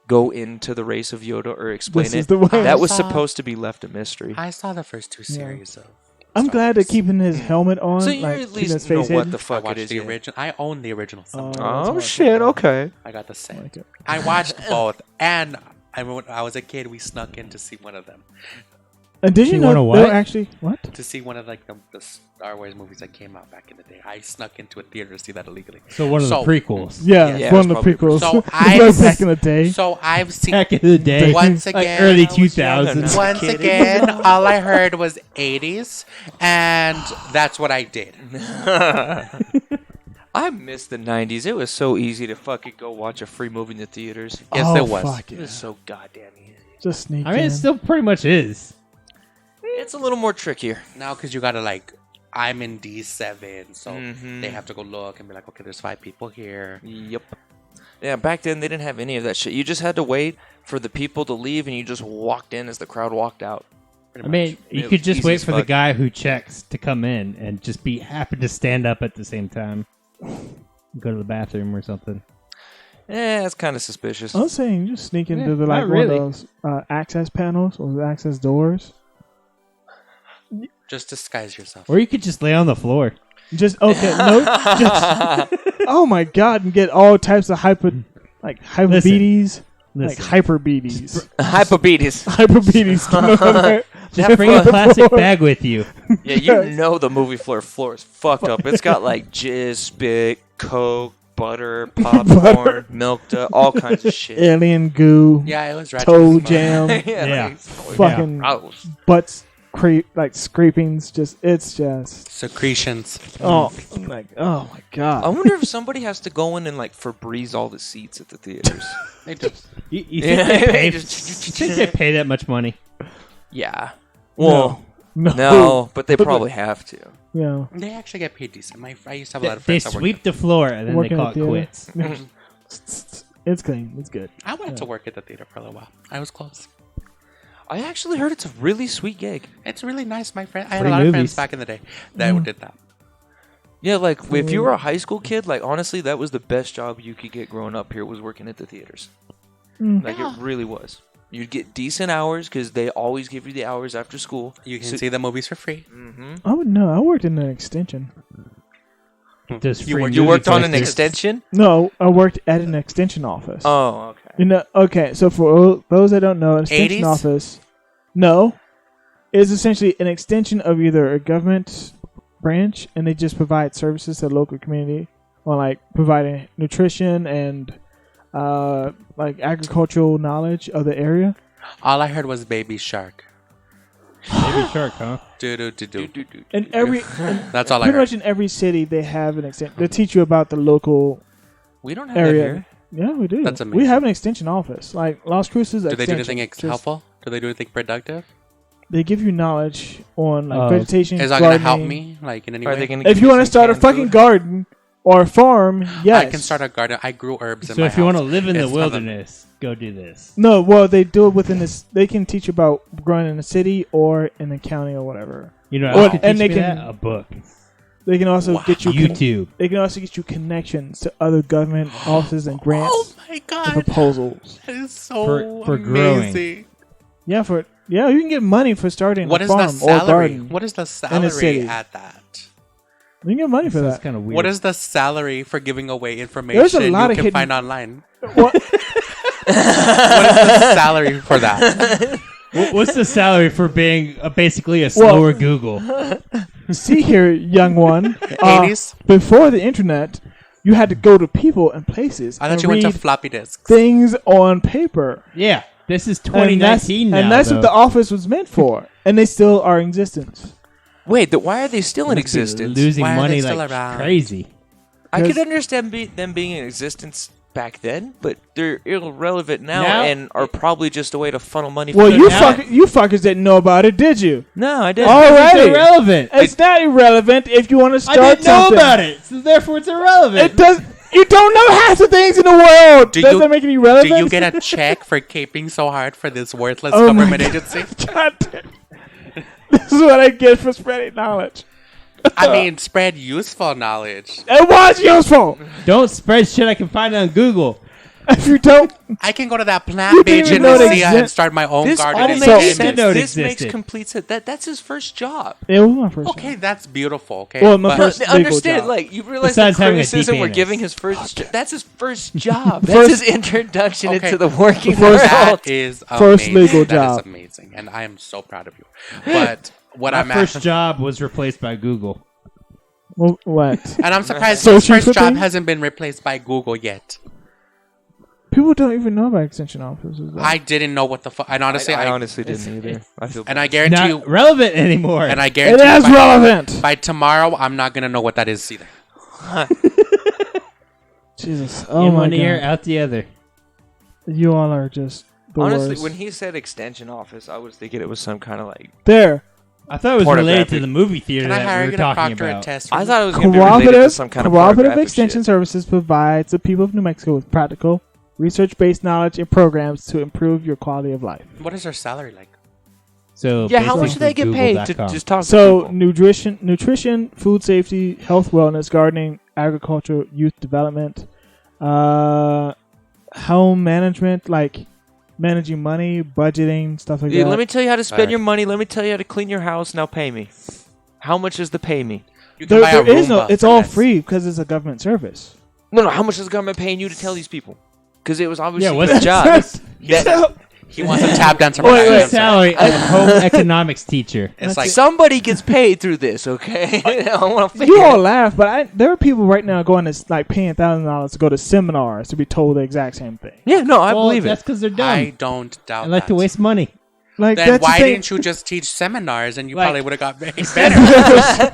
go into the race of Yoda or explain This it. is the way. That was saw- supposed to be left a mystery. I saw the first two Yeah. series of. I'm Star glad they're Wars. keeping his helmet on. So you like, at keeping his least know face what hidden. the I fuck it watched is. the yeah. original. I own the original. Oh, Oh that's shit! awesome. Okay. I got the set. Like it. I watched both, and when I was a kid, we snuck in to see one of them. And did you You know wanna they're what? actually what? To see one of like the Star Wars movies that came out back in the day. I snuck into a theater to see that illegally. So one of the So- prequels. Yeah, Yeah, one of it's the probably- prequels. So It's I- like back in the day. So I've seen Back in the day. once like again. early I was young 2000s. enough. Once Kidding. again, all I heard was 80s, and that's what I did. I miss the 90s. It was so easy to fucking go watch a free movie in the theaters. Yes, oh, it was. Fuck It yeah. was so goddamn easy. Just sneak I mean, in. it still pretty much is. It's a little more trickier. Now, because you gotta like, I'm in D7, so Mhm. they have to go look and be like, okay, there's 5 people here. Yep. Yeah, back then they didn't have any of that shit. You just had to wait for the people to leave, and you just walked in as the crowd walked out. Pretty I mean, much. you It could was just easy wait as for the fuck. guy who checks to come in and just happen to stand up at the same time. Go to the bathroom or something. Yeah, it's kind of suspicious. I was saying, just sneak into Yeah, the not one really. of those access panels or the access doors. Just disguise yourself. Or you could just lay on the floor. Just just oh my god, and get all types of hyperbetes, like Listen. hyperbetes, Hyperbeaties. hyperbetes. Just bring a plastic bag with you. Yeah, you know the movie floor is fucked up. It's got like jizz, spit, coke, butter, popcorn, milk, all kinds of shit. Alien goo, Yeah, it was ratchet. toe as fuck. jam, Yeah. like, fucking gross. butts, like scrapings. It's just Secretions. oh my god. I wonder if somebody has to go in and like Febreze all the seats at the theaters. They do. You Yeah, think, they pay, just- you think they pay that much money? Yeah. Well, no, no, but they probably have to. Yeah. They actually get paid decent. I used to have a lot of They friends that worked. sweep the floor and then Working they call at it the quits. It's clean. It's good. I went to work at the theater for a little while. I was close. I actually heard it's a really sweet gig. It's really nice, my friend. I had Free a lot of movies. friends back in the day that did that. Yeah, like if you were a high school kid, like honestly, that was the best job you could get growing up here was working at the theaters. Like it really was. You'd get decent hours because they always give you the hours after school. You can So- see the movies for free. Mm-hmm. Oh no, I worked in an extension. Just You free worked- You movie worked on an posters. extension? No, I worked at an extension office. Oh, okay. You know, okay, so for those that don't know, an extension 80s? office, no, is essentially an extension of either a government branch, and they just provide services to the local community, on like providing nutrition and like agricultural knowledge of the area. All I heard was Baby Shark. Baby Shark, huh? Do do do do. And every That's all I pretty heard. much in every city they have an extension. They teach you about the local We don't have that area. here. Yeah, we do. That's We amazing. have an extension office, like Las Cruces. Do they do extension, anything just- helpful? Do they do anything productive? They give you knowledge on like Oh. vegetation. Is that gonna help gardening. me? Like in any Are way? they gonna If give you want to some start a canned fucking food? garden or a farm, yes. I can start a garden. I grew herbs in So my if you want to house. live in the It's not a- wilderness, go do this. No, well, they do it within this. They can teach you about growing in a city or in the county or whatever. You know, Well, what could and teach they me can- that? A book. They can also Wow. get you. YouTube. They can also get you connections to other government offices and Oh grants my and god, proposals. that is so For growing. amazing. Yeah, you can get money for starting What a is farm the or salary? garden. What is the city. salary at that? You can get money for That's that. kind of weird. What is the salary for giving away information There's a lot you of can hidden- find online? What? What is the salary for that? What's the salary for being basically a slower Google? See here, young one. 80s? Before the internet, you had to go to people and places I and thought you went to read floppy disks. things on paper. Yeah, This is And that's, 2019 now. and that's what though. the office was meant for, and they still are in existence. Wait, why are they still in Must be existence? losing Why are money they still like around? crazy. I could Because- understand them being in existence back then, but they're irrelevant now, Now- and are probably just a way to funnel money. Well, from you now- you fuckers didn't know about it, did you? No, I didn't. Alrighty. It's irrelevant. It's not irrelevant if you want to I start didn't know something. about it, so therefore it's irrelevant. It does. You don't know half the things in the world. Do Does you- that make any relevant? Do you get a check for caping so hard for this worthless Oh my government God. agency? God damn. This is what I get for spreading knowledge. I mean, spread useful knowledge. It was useful. Don't spread shit I can find on Google. If you don't, I can go to that You plant didn't page even in know it Lucia and exist- start my own This garden. all in makes So- 10 Didn't sense. know it This makes existed. complete sense. That's his first job. it was my first. Okay, that's beautiful. Okay, Well, my but first- No, legal understand, job. like you realize Besides the having a criticism deep we're anus. giving his first. That's his first job. First- That's his introduction Okay. into the working First- world. that is First amazing. legal That job. is amazing, and I am so proud of you. But what My I'm first at, job was replaced by Google. Well, what? and I'm surprised So his she's first with job me? hasn't been replaced by Google yet. People don't even know about extension offices. though. I didn't know what the fuck. And honestly, I I honestly didn't either. I feel and I guarantee Not you, relevant anymore. and I It guarantee is you relevant. by tomorrow, I'm not gonna know what that is either. Jesus. Oh in my one ear, god. out the other. You all are just the honestly, worst. when he said extension office, I was thinking it was some kind of like. There. I thought it was related to Pornographic. the movie theater Can I that hire we you were to talking proctor a about. test? I thought it was going to be related to Cooperative, some kind of cooperative pornographic extension shit. services provides the people of New Mexico with practical, research-based knowledge and programs to improve your quality of life. What is their salary like? So Yeah, how much do basically they get paid to Google.com. just talk So to people? nutrition, food safety, health, wellness, gardening, agriculture, youth development, home management, like managing money, budgeting, stuff like Yeah, that. let me tell you how to spend Alright. your money. Let me tell you how to clean your house. Now pay me. How much is the pay me? You can buy a there is no. Roomba It's for all less. free because it's a government service. No, how much is the government paying you to tell these people? Because it was obviously Yeah, what's your the job. So- He wants a tap dancer. Wait, for wait. that. Salary of a home economics teacher. It's like Somebody gets paid through this, okay? I want to You all laugh, but there are people right now going to like paying $1,000 to go to seminars to be told the exact same thing. Yeah, no, I Well, believe that's it. because they're dumb. I don't doubt. I like to that. waste money. Like Then that's why the thing. didn't you just teach seminars and you Like- probably would have got paid better?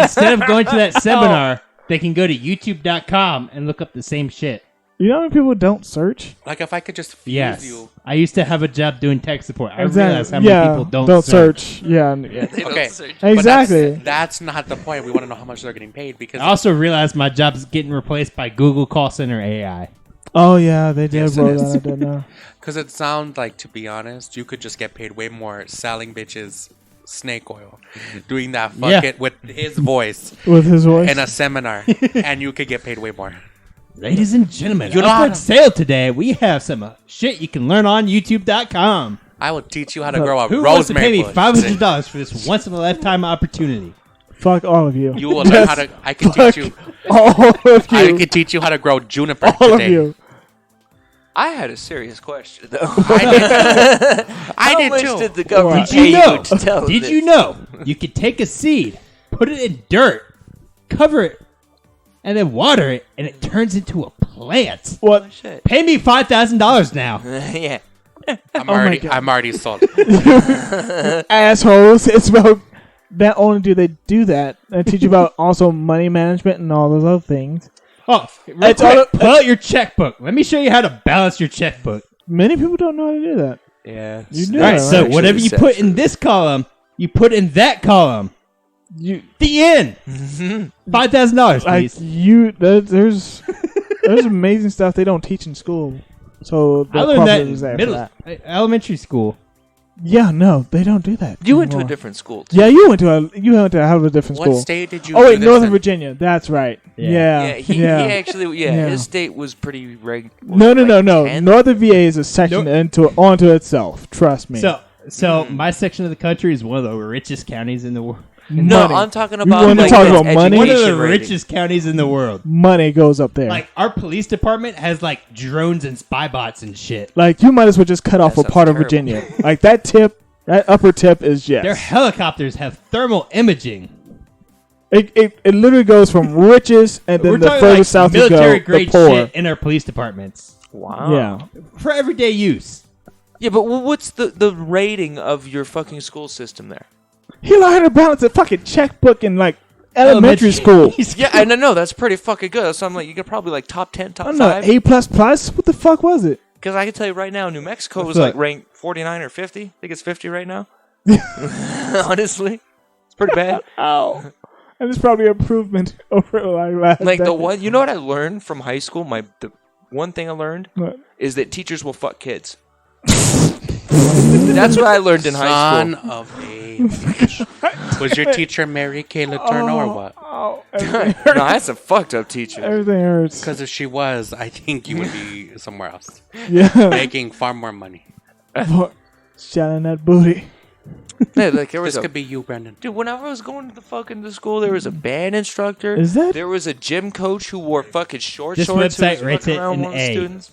Instead of going to that seminar, they can go to youtube.com and look up the same shit. You know when people don't search? Like if I could just fuse Yes. you. I used to have a job doing tech support. I Exactly. realized how many people don't search. Yeah. Okay. But Exactly. That's not the point. We want to know how much they're getting paid because I also realized my job is getting replaced by Google Call Center AI. Oh yeah, they did Yes, it roll is. that. I didn't know. Because it sounds like, to be honest, you could just get paid way more selling bitches snake oil, doing that fuck Yeah. it with his voice With his voice. in a seminar, and you could get paid way more. Ladies and gentlemen, You know up how on to- sale today. We have some shit you can learn on youtube.com. I will teach you how to grow a Who wants to pay rosemary me bush. $500 for this once in a lifetime opportunity? Fuck all of you. You will learn how to. I can teach you. all of I you. can teach you how to grow juniper All of today. you. I had a serious question, though. I How did much too. did the government Did you pay know? you to tell Did this? you know you could take a seed, put it in dirt, cover it, and then water it, and it turns into a plant? What? Shit. Pay me $5,000 now. Yeah. I'm my already. God. I'm already sold. Assholes. It's about not only do they do that, they teach you about also money management and all those other things. Oh, real It's quick, all- pull out your checkbook. Let me show you how to balance your checkbook. Many people don't know how to do that. Yeah. You do All right, that, so right? whatever you put in this column, you put in that column. You The end. $5,000, like please. you. There's amazing stuff they don't teach in school. So the I learned that profit in is there for middle, that. elementary school. Yeah, no, they don't do that. You went to a anymore. different school. Too. Yeah, you went to a hell of a different What school. state did you? Oh wait, do this Northern in? Virginia. That's right. Yeah. Yeah, Yeah, he actually, Yeah. his state was pretty No. like Northern VA is a section onto itself. Trust me. So my section of the country is one of the richest counties in the world. No, Money. I'm talking You about wanna like talk its about money? One of the education rating. richest counties in the world. Money goes up there. Like our police department has like drones and spy bots and shit. Like you might as well just cut off a sounds part of terrible. Virginia. Like that tip, that upper tip is yes. Their helicopters have thermal imaging. It literally goes from riches and then We're the talking further like south you go, military the grade poor. shit in our police departments Wow. Yeah. for everyday use. Yeah, but what's the rating of your fucking school system there? He learned how to balance a fucking checkbook in like elementary school. Yeah, I know that's pretty fucking good. So I'm like, you could probably like top 10, I top don't know, 5. A++. What the fuck was it? Because I can tell you right now, New Mexico was What's like that? ranked 49 or 50. I think it's 50 right now. Honestly, it's pretty bad. Ow. And it's probably improvement over like last. Like the decade. one, you know what I learned from high school? The one thing I learned What? is that teachers will fuck kids. That's what I learned in high Son school. of a bitch. Was your teacher Mary Kay Letourneau or what? Oh, No, that's a fucked up teacher. everything hurts. Because if she was, I think you would be somewhere else, Yeah. making far more money. Shouting that booty. Yeah, like there was This a could be you, Brendan. dude. Whenever I was going to school, there was a band instructor. Is that? There was a gym coach who wore fucking short This shorts. who website was rates fucking it around an one of the A. students.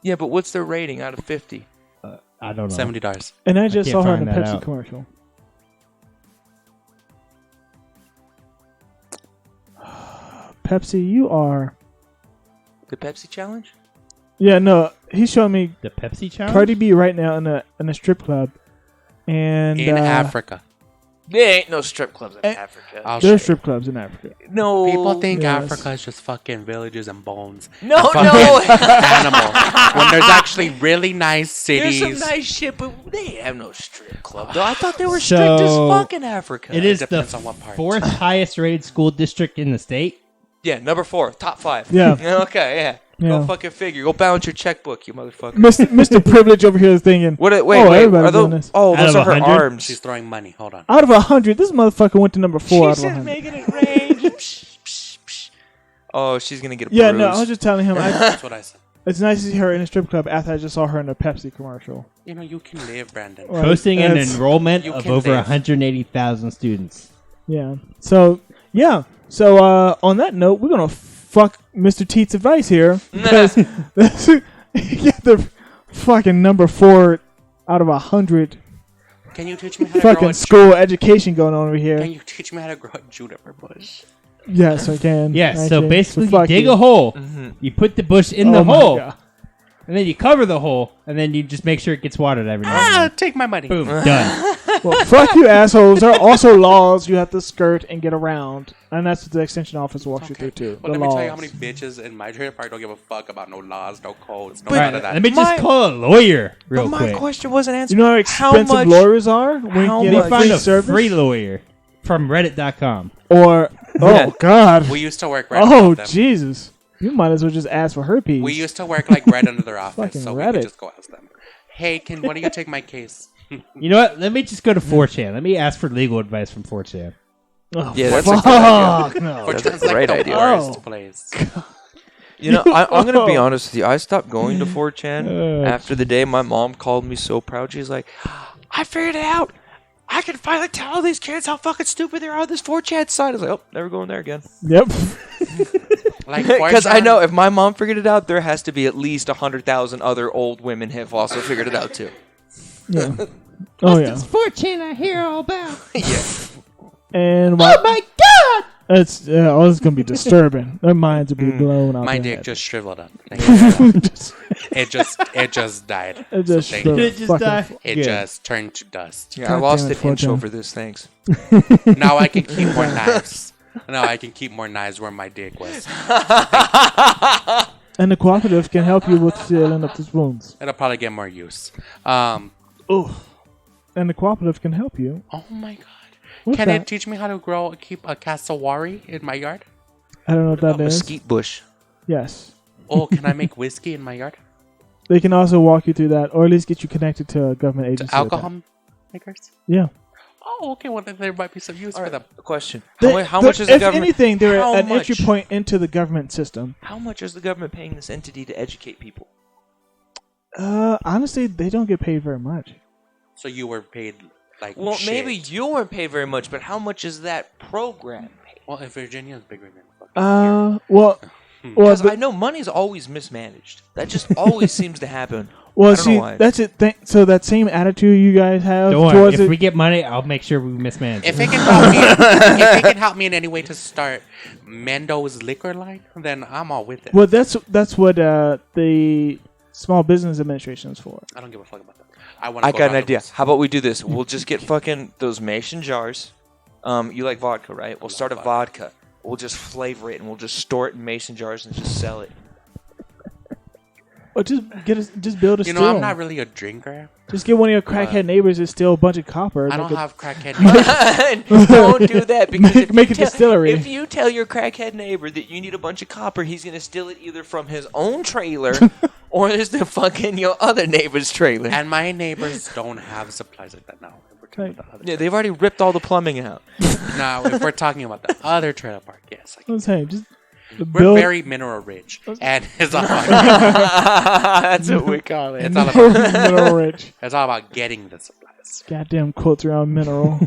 Yeah, but what's their rating out of 50? I don't know. $70. And I just can't saw her in find a that Pepsi out. commercial. Pepsi, you are. The Pepsi challenge? Yeah, no. He's showing me The Pepsi challenge. Cardi B right now in a strip club, and In Africa. There ain't no strip clubs in Africa. I'll there's show strip clubs in Africa. No. People think Yes. Africa is just fucking villages and bones. No, and no. fucking animal. When there's actually really nice There's cities. some nice shit, but they have no strip club. Though I thought they were strict as So, fuck in Africa. It is the depends on what part. fourth highest rated school district in the state. Yeah, number 4, top 5. Yeah. Okay, yeah. Yeah. Go fucking figure. Go balance your checkbook, you motherfucker. Mr. Privilege over here is thinking. Wait, everybody's are doing those? this. Oh, Out those of are her 100? arms. She's throwing money. Hold on. Out of 100, this motherfucker went to number 4 out of 100. making it range. Psh, psh, psh. Oh, she's gonna get a Yeah, bruise. no, I was just telling him. That's what I said. It's nice to see her in a strip club after I just saw her in a Pepsi commercial. You know, you can live, Brandon. Well, Boasting an that's- enrollment You of can over live. 180,000 students. Yeah. So, yeah. So, on that note, we're going to fuck Mr. Teet's advice here. Because get the fucking number 4 out of 100 Can you teach me how to fucking grow a school education going on over here. Can you teach me how to grow a juniper bush? Yes, I can. Yeah, I so can. basically you fuck dig you. a hole, Mhm. you put the bush in Oh the my hole, God. and then you cover the hole, and then you just make sure it gets watered every now and Take my money. then. Boom, done. Well, fuck you, assholes. There are also laws you have to skirt and get around. And that's what the extension office walks you through, too. But the let me laws. tell you how many bitches in my trailer park don't give a fuck about no laws, no codes, no All none right, of that. let me My- just call a lawyer real But my quick. question wasn't answered. You know how expensive much- lawyers are? When how you Let get me much- find free a service? free lawyer from Reddit.com. Or, Yeah. oh, God. We used to work right Oh, above them. Jesus. You might as well just ask for herpes. We used to work like right under their office, Fucking so we Reddit. could just go ask them. Hey, why don't you take my case? You know what? Let me just go to 4chan. Let me ask for legal advice from 4chan. Oh, Yeah, that's a good fuck, no. Which That's is a like great the idea. worst Oh. place. You know, I'm going to be honest with you. I stopped going to 4chan Uh, after the day my mom called me so proud. She's like, I figured it out. I can finally tell all these kids how fucking stupid they are on this 4chan site. I was like, oh, never going there again. Yep. Like, Because I 4chan know if my mom figured it out, there has to be at least 100,000 other old women have also figured it out too. Yeah. Oh, yeah. 4chan I hear all about. Yeah. And Oh my god! it's oh, it's gonna be disturbing. Their minds will be blown out. my their dick head. just shriveled up. Thank you very much. it just died. It just thank shriveled. you. It just Fucking- died. It Good. just turned to dust. Yeah, I God lost damn an it, inch 4chan. over this. Thanks. Now I can keep more knives. Now I can keep more knives where my dick was. And the cooperative can help you with sealing up these wounds. It'll probably get more use. Oh. And the cooperative can help you. Oh my god. What's Can that? it teach me how to keep a cassowary in my yard? I don't know what that is. Mesquite bush. Yes. Oh, can I make whiskey in my yard? They can also walk you through that, or at least get you connected to a government agency. To with that. alcohol makers? Yeah. Oh, okay. Well, then there might be some use for them. Question: They- How much is the if government? anything, they're How an much? entry point into the government system. How much is the government paying this entity to educate people? Honestly, they don't get paid very much. So you were paid like Well, shit. maybe you weren't paid very much, but how much is that program paid? Well, if Virginia's bigger than fucking Well, Because but- I know money's always mismanaged. That just always seems to happen. well, I don't know see, why. that's it. So that same attitude you guys have Don't worry. towards If it. we get money, I'll make sure we mismanage If it. it can help me, if it can help me in any way to start Mendo's liquor line, then I'm all with it. Well, that's what the Small Business Administration is for. I don't give a fuck about that. I want. I got an idea. How about we do this? We'll just get fucking those mason jars. You like vodka, right? We'll start a vodka. We'll just flavor it and we'll just store it in mason jars and just sell it. Or just build a You still. know, I'm not really a drinker. Just get one of your crackhead neighbors to steal a bunch of copper. I make don't a- have crackhead. Don't do that because Make a distillery. If you tell your crackhead neighbor that you need a bunch of copper, he's gonna steal it either from his own trailer or there's the fucking your other neighbor's trailer. And my neighbors don't have supplies like that now. We're talking about the other Yeah, they've already ripped all the plumbing out. Now, if we're talking about the other trailer park, yes. I'm saying, just We're build. very mineral rich. And it's all about, That's what we call it. it's all about, mineral rich. it's all about getting the supplies. Goddamn quotes around mineral.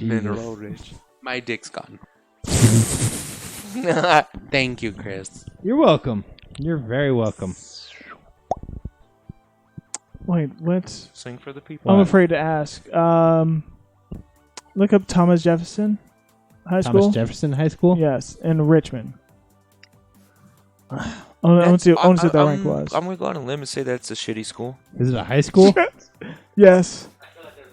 Mineral rich. My dick's gone. Thank you, Chris. You're welcome. You're very welcome. Wait, what? Sing for the people. I'm afraid to ask. Look up Thomas Jefferson High School. Thomas Jefferson High School? Yes, in Richmond. I want to see what that rank was. I'm gonna go on a limb and say that's a shitty school. Is it a high school? Yes,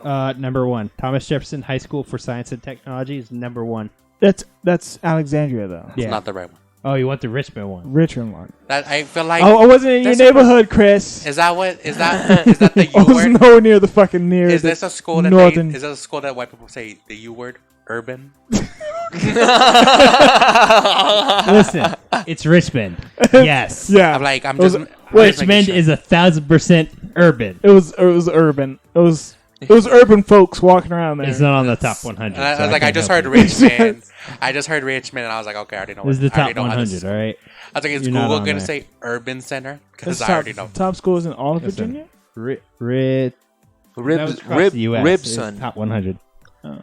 Number 1. Thomas Jefferson High School for Science and Technology is number 1. that's Alexandria though. It's not the right one. Oh, you want the Richmond one? Richmond one. That I feel like. Oh, I wasn't in your There's- neighborhood, Chris. Is that what? Is that the I U was word? nowhere near the fucking near. Is the this a school that northern? is this a school that white people say the U word? Urban. Listen, it's Richmond. Yes. Yeah, I'm like I'm It was- just. Richmond is 1,000% urban. It was urban. It was urban folks walking around there. It's not on the top 100. And I so was like, I can't just help heard you. Richmond. I just heard Richmond, and I was like, okay, I already know. This is the I already top know how this is. 100, all right? I was like, is You're not Google on gonna there. say Urban Center? Because That's I already know. top schools in all of Listen. Virginia. That was Rib, across the US. rib, It's son. top 100. Oh.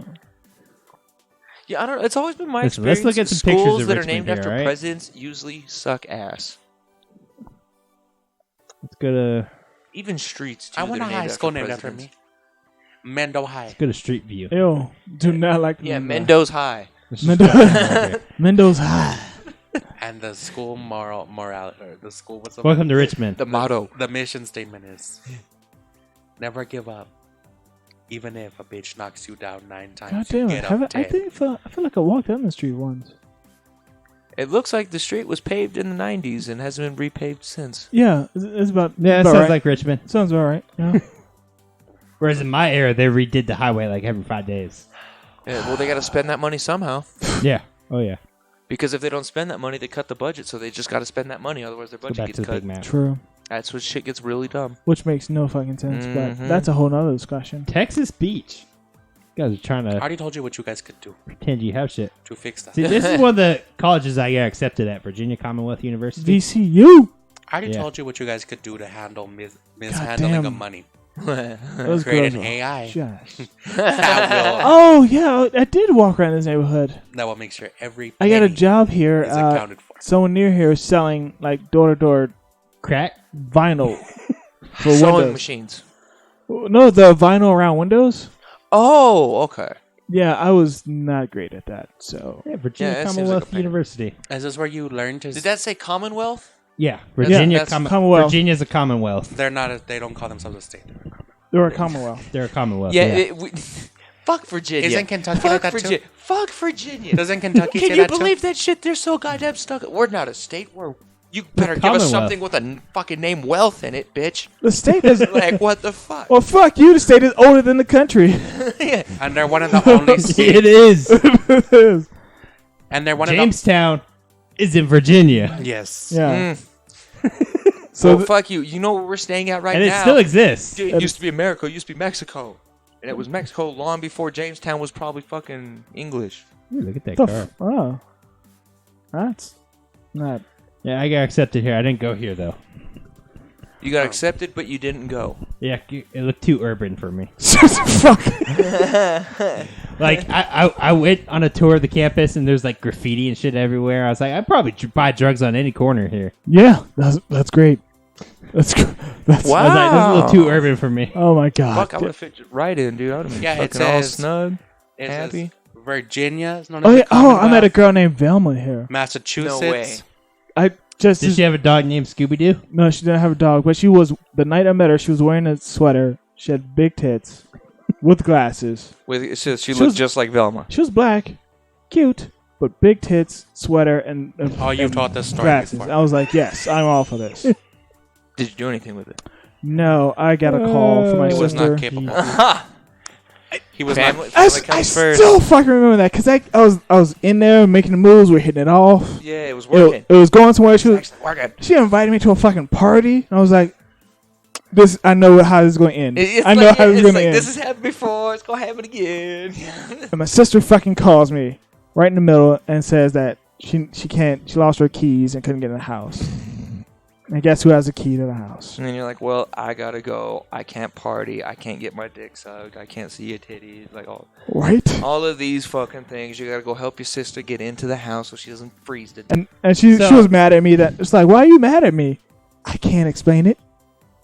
Yeah, I don't. It's always been my Listen, experience. let's look at some pictures Schools of that are Richmond named here, after all right? presidents usually suck ass. Let's go to Even streets. Too, I want a that are high named school after named after presidents. me. Mendo High. Street View. Ew, do not like. Yeah, them, Mendo's High. Mendo's High. And the school moral, or the school, what's the Welcome to Richmond. The motto. The mission statement is never give up. Even if a bitch knocks you down 9 times, God you damn get it! up I 10. feel like I walked down the street once. It looks like the street was paved in the 90s and hasn't been repaved since. Yeah, it's about. Yeah, it about sounds right. like Richmond. Sounds all right. Yeah. Whereas in my era, they redid the highway like every 5 days. Yeah, well, they got to spend that money somehow. Yeah. Oh, yeah. Because if they don't spend that money, they cut the budget. So they just got to spend that money. Otherwise, their Go budget back gets to the cut. big map. True. That's when shit gets really dumb. Which makes no fucking sense, Mhm. but that's a whole nother discussion. Texas Beach. You guys are trying I to already told you what you guys could do pretend you have shit. to fix that. See, this is one of the colleges I got accepted at, Virginia Commonwealth University. VCU. I already Yeah. told you what you guys could do to handle damn. mishandling of money. Those Create girls an are- AI Josh. that Oh yeah, I did walk around this neighborhood. will make sure every I got a penny job here. is accounted for. Someone near here is selling like door-to-door Crack. vinyl for Sewing windows. machines. No, the vinyl around windows. Oh, okay. Yeah, I was not great at that. So Yeah, Virginia Yeah, that seems Commonwealth like a pain. University. Is this where you learn to? Did that say Commonwealth? Yeah, Virginia that's Commonwealth. Virginia's a Commonwealth. They're not. They don't call themselves a state. they're a Commonwealth. They're a Commonwealth. Yeah. Yeah. Fuck Virginia. Isn't Kentucky Fuck like that Virginia. too? Fuck Virginia. Doesn't Kentucky say Can you that believe too? that shit? They're so goddamn stuck. We're not a state. You better give us Commonwealth. something with a fucking name wealth in it, bitch. The state is Like, what the fuck? well, fuck you. The state is older than the country. And they're one of the only states. It is. It is. And they're one of Jamestown is in Virginia, the. Yes. Yeah. Mm. So So fuck you. You know where we're staying at right and it now? still exists. Dude, it used to be America. It used to be Mexico. And it was Mexico long before Jamestown was probably fucking English. Ooh, look at that the car. oh, that's not. Yeah, I got accepted here. I didn't go here though. You got accepted, but you didn't go. Yeah, it looked too urban for me. Fuck. Like I went on a tour of the campus and there's like graffiti and shit everywhere. I was like, I'd probably buy drugs on any corner here. Yeah, that's great. That's gr- that's Wow. I was like, this is a little too urban for me. Oh my god. Fuck, I would have fit right in, dude. I would have been Yeah, it fucking all says- snug. It Happy. says Virginia is known Oh as yeah. the Oh, I met a Commonwealth. girl named Velma here. Massachusetts. No way. Just Did she have a dog named Scooby Doo? no, she didn't have a dog, but she was the night I met her. She was wearing a sweater. She had big tits, with glasses. She looked was- just like Velma. She was black, cute, but big tits, sweater, and Oh, you've and told this story glasses. before. I was like, yes, I'm all for this. Did you do anything with it? No, I got a call from my He was sister. not capable. He was Family, not. I family comes first. still fucking remember that because I was in there making the moves. We're hitting it off. Yeah, it was working. It was going somewhere. She was Actually working. she invited me to a fucking party. And I was like, this. I know how this is going to end. It's I know like, how this is it's going to like, end. this has happened before. It's gonna happen again. And my sister fucking calls me right in the middle and says that she lost her keys and couldn't get in the house. And guess who has the key to the house? And then you're like, well, I gotta go. I can't party. I can't get my dick sucked. I can't see your titties. Like Right? all of these fucking things. You gotta go help your sister get into the house so she doesn't freeze to death. And she So- was mad at me. That it's like, why are you mad at me? I can't explain it,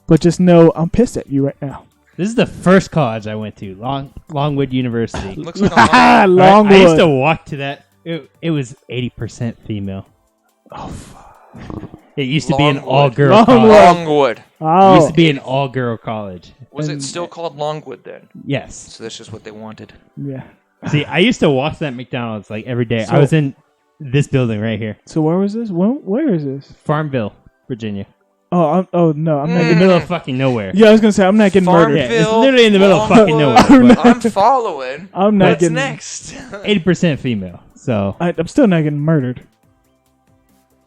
but just know I'm pissed at you right now. This is the first college I went to, Longwood University. Looks like Ah, a Longwood. I used to walk to that. It was 80% female. Oh fuck. It used to be an Longwood. all-girl Longwood. college. Longwood. It Oh, used to be an all-girl college. Was it And- still called Longwood then? Yes. So that's just what they wanted. yeah. See, I used to walk to that McDonald's like every day. So- I was in this building right here, So where was this? Where is this? Farmville, Virginia, Oh, no, I'm not in the getting. middle of fucking nowhere. Yeah, I was gonna say I'm not getting murdered. Yeah, it's literally in the middle of fucking Longwood. nowhere. I'm following. I'm not What's getting. next? 80% female. So, I'm still not getting murdered.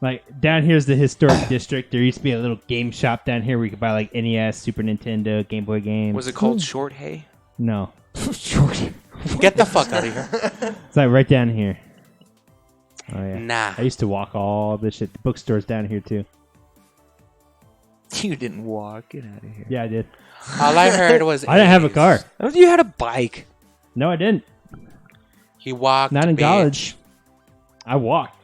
like, down here's the historic district. There used to be a little game shop down here where you could buy like NES, Super Nintendo, Game Boy games. Was it called Short Hay? No, Get the fuck out of here. it's like right down here. Oh yeah. Nah. I used to walk all this shit. The bookstore's down here too. You didn't walk. Get out of here. Yeah, I did. All I heard was. I didn't have a 80s. car. Oh, you had a bike. No, I didn't. He walked. Not in bitch. college. I walked.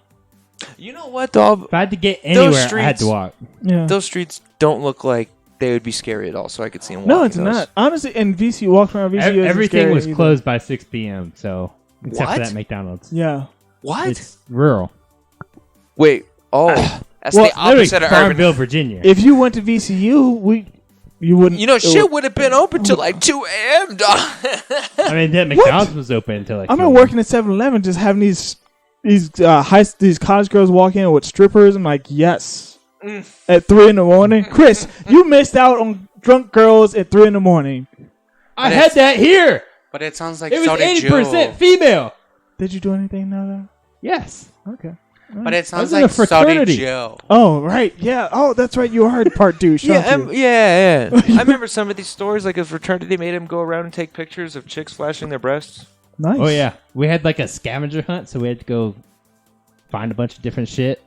You know what, dog? If I had to get anywhere, I had streets- to walk. Yeah. Those streets don't look like they would be scary at all, so I could see them No, walking it's those. not. Honestly, in VC, walking around VC, isn't Everything scary was either. closed by 6 p.m. So except What? for that McDonald's. Yeah. What? It's rural. Wait. Oh, that's Well, the opposite of urban. Farmville, Virginia. If you went to VCU, you wouldn't. You know, shit would have been open till like 2 a.m., dog. I mean, that McDonald's was open until like. I'm 2 not working at 7-Eleven, just having these college girls walk in with strippers. I'm like, yes. At 3 a.m. Chris, you missed out on drunk girls at 3 a.m. I had that here. But it sounds like It was so did 80% you. female. Did you do anything now? Yes. Okay. But it sounds was in a like so did fraternity. Joe. Oh, right. Yeah. Oh, that's right. You are part douche, Yeah, aren't you? yeah. I remember some of these stories, like a fraternity made him go around and take pictures of chicks flashing their breasts. Nice. Oh yeah, we had like a scavenger hunt, so we had to go find a bunch of different shit.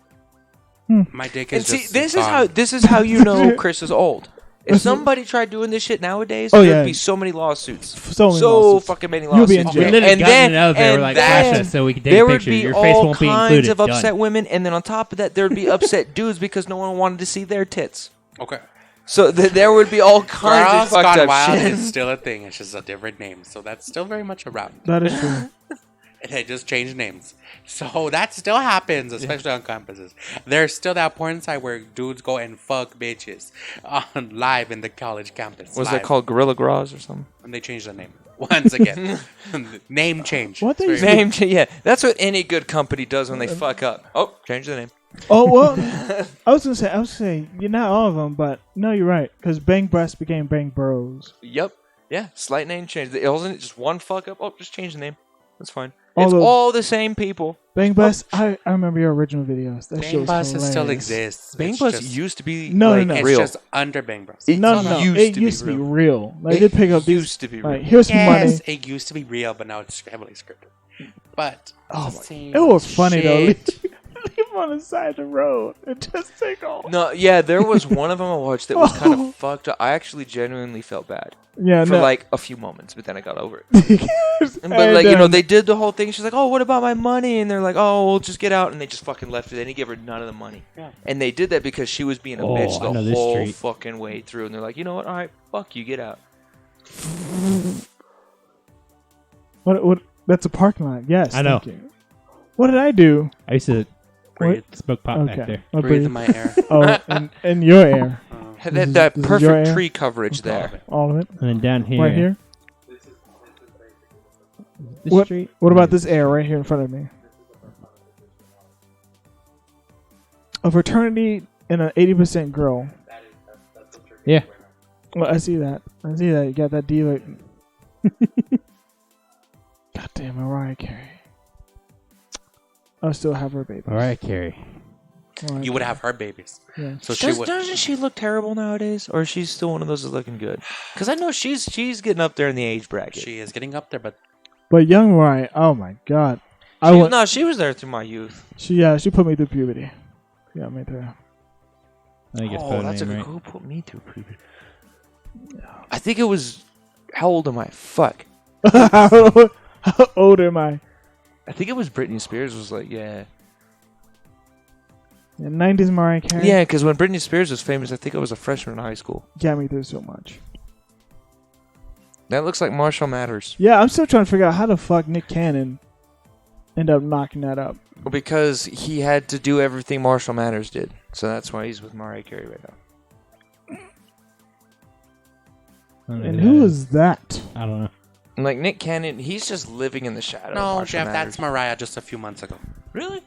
My dick And is see, just this is how you know Chris is old. If somebody tried doing this shit nowadays, Oh, there'd yeah. be so many lawsuits. So many lawsuits. Fucking many You'll be in lawsuits. jail. We literally And got in then, an elevator, and like then flash us so we could take there a would picture. be Your face all won't be kinds included. of Done. upset women, and then on top of that, there would be upset dudes because no one wanted to see their tits. Okay. So there would be all kinds Girls of fucked Gone up Wild shit. is still a thing. It's just a different name. So that's still very much around. That is true. And they just changed names. So that still happens, especially on campuses. There's still that porn site where dudes go and fuck bitches on live in the college campus. Was live. that called Gorilla Groz or something? And they changed the name. Once again. Name change. What It's they very- Name, yeah. That's what any good company does when they fuck up. Oh, change the name. Oh well, I was gonna say you're not all of them, but no, you're right because Bang Breast became Bang Bros. Yep. Yeah, slight name change. It wasn't just one fuck up. Oh, just change the name. That's fine. All It's those- all the same people. Bang Breast, I remember your original videos. That shit Bang was Bus hilarious. still exists. Bang It's Bus just- used to be No, like no, no. It's real. just under Bang Bros. No, It no, used it to be used to be real. real. Like It they pick up these. used to be Like real. here's some money. Yes, it used to be real, but now it's heavily scripted. But Oh it's the same It was funny though. shit. Leave him on the side of the road and just take off. No, yeah, there was one of them I watched that was kind of fucked up. I actually genuinely felt bad Yeah, for no. like a few moments, but then I got over it. But like, you know, they did the whole thing. She's like, "Oh, what about my money?" And they're like, "Oh, we'll just get out." And they just fucking left it. They didn't give her none of the money. Yeah. And they did that because she was being a Oh, bitch I know the this whole street. fucking way through. And they're like, "You know what? All right, fuck you, get out." What? That's a parking lot. Yes, I know. thank you. What did I do? I used to Breathe, Smoke pot back there. Oh, breathe in my air. Oh, and your air. Had This is- that this is your perfect air? tree coverage there. All of it. And then down here. Right here. This What? street. What about this air right here in front of me? A fraternity and an 80% girl. Yeah. Well, I see that. I see that. You got that diva. Goddamn Mariah Carey. I'll still have her baby. Mariah Carey. You would have her babies. Yeah. So she would. Doesn't she look terrible nowadays, or is she still one of those that's looking good? Because I know she's getting up there in the age bracket. She is getting up there, but But young Mariah, oh my god. She was there through my youth. She put me through puberty. Yeah, me through. I think it's Oh, that's a name, good. right? Who put me through puberty? I think it was. How old am I? Fuck. How old am I? I think it was Britney Spears. Was like, yeah, 90s Mariah Carey. yeah. Because when Britney Spears was famous, I think I was a freshman in high school. Got me through so much. That looks like Marshall Mathers. Yeah, I'm still trying to figure out how the fuck Nick Cannon ended up knocking that up. Well, because he had to do everything Marshall Mathers did, so that's why he's with Mariah Carey right now. I don't know And that who is. is that? I don't know. And like Nick Cannon, he's just living in the shadow. of no, Marshall Jeff, Mathers. that's Mariah just a few months ago. Really?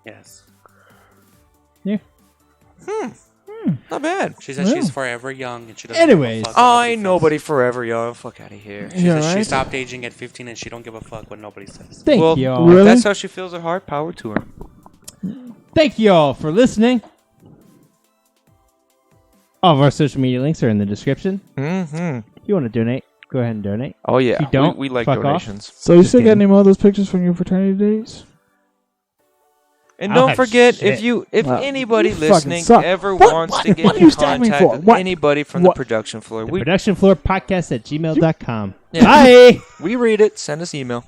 Yes. Not bad. She said Yeah. she's forever young and she doesn't. Anyways. give a fuck what I nobody nobody forever young. Fuck out of here. says. She Yeah, said she right? stopped aging at 15 and she don't give a fuck what nobody says. Thank Well, y'all. Really? That's how she feels at heart. Power to her. Thank you all for listening. All of our social media links are in the description. Mm-hmm. If you want to donate, go ahead and donate. Oh yeah. If you don't, we like fuck off. donations. So you Just still got kidding. any more of those pictures from your fraternity days? And I don't don't have forget, shit. if Wow. anybody You fucking listening suck. ever What? wants to What? get What are in you stabbing me contact for? with What? anybody from What? the production floor, The we production floor podcast at gmail.com. Yeah. Bye. read it. Send us email.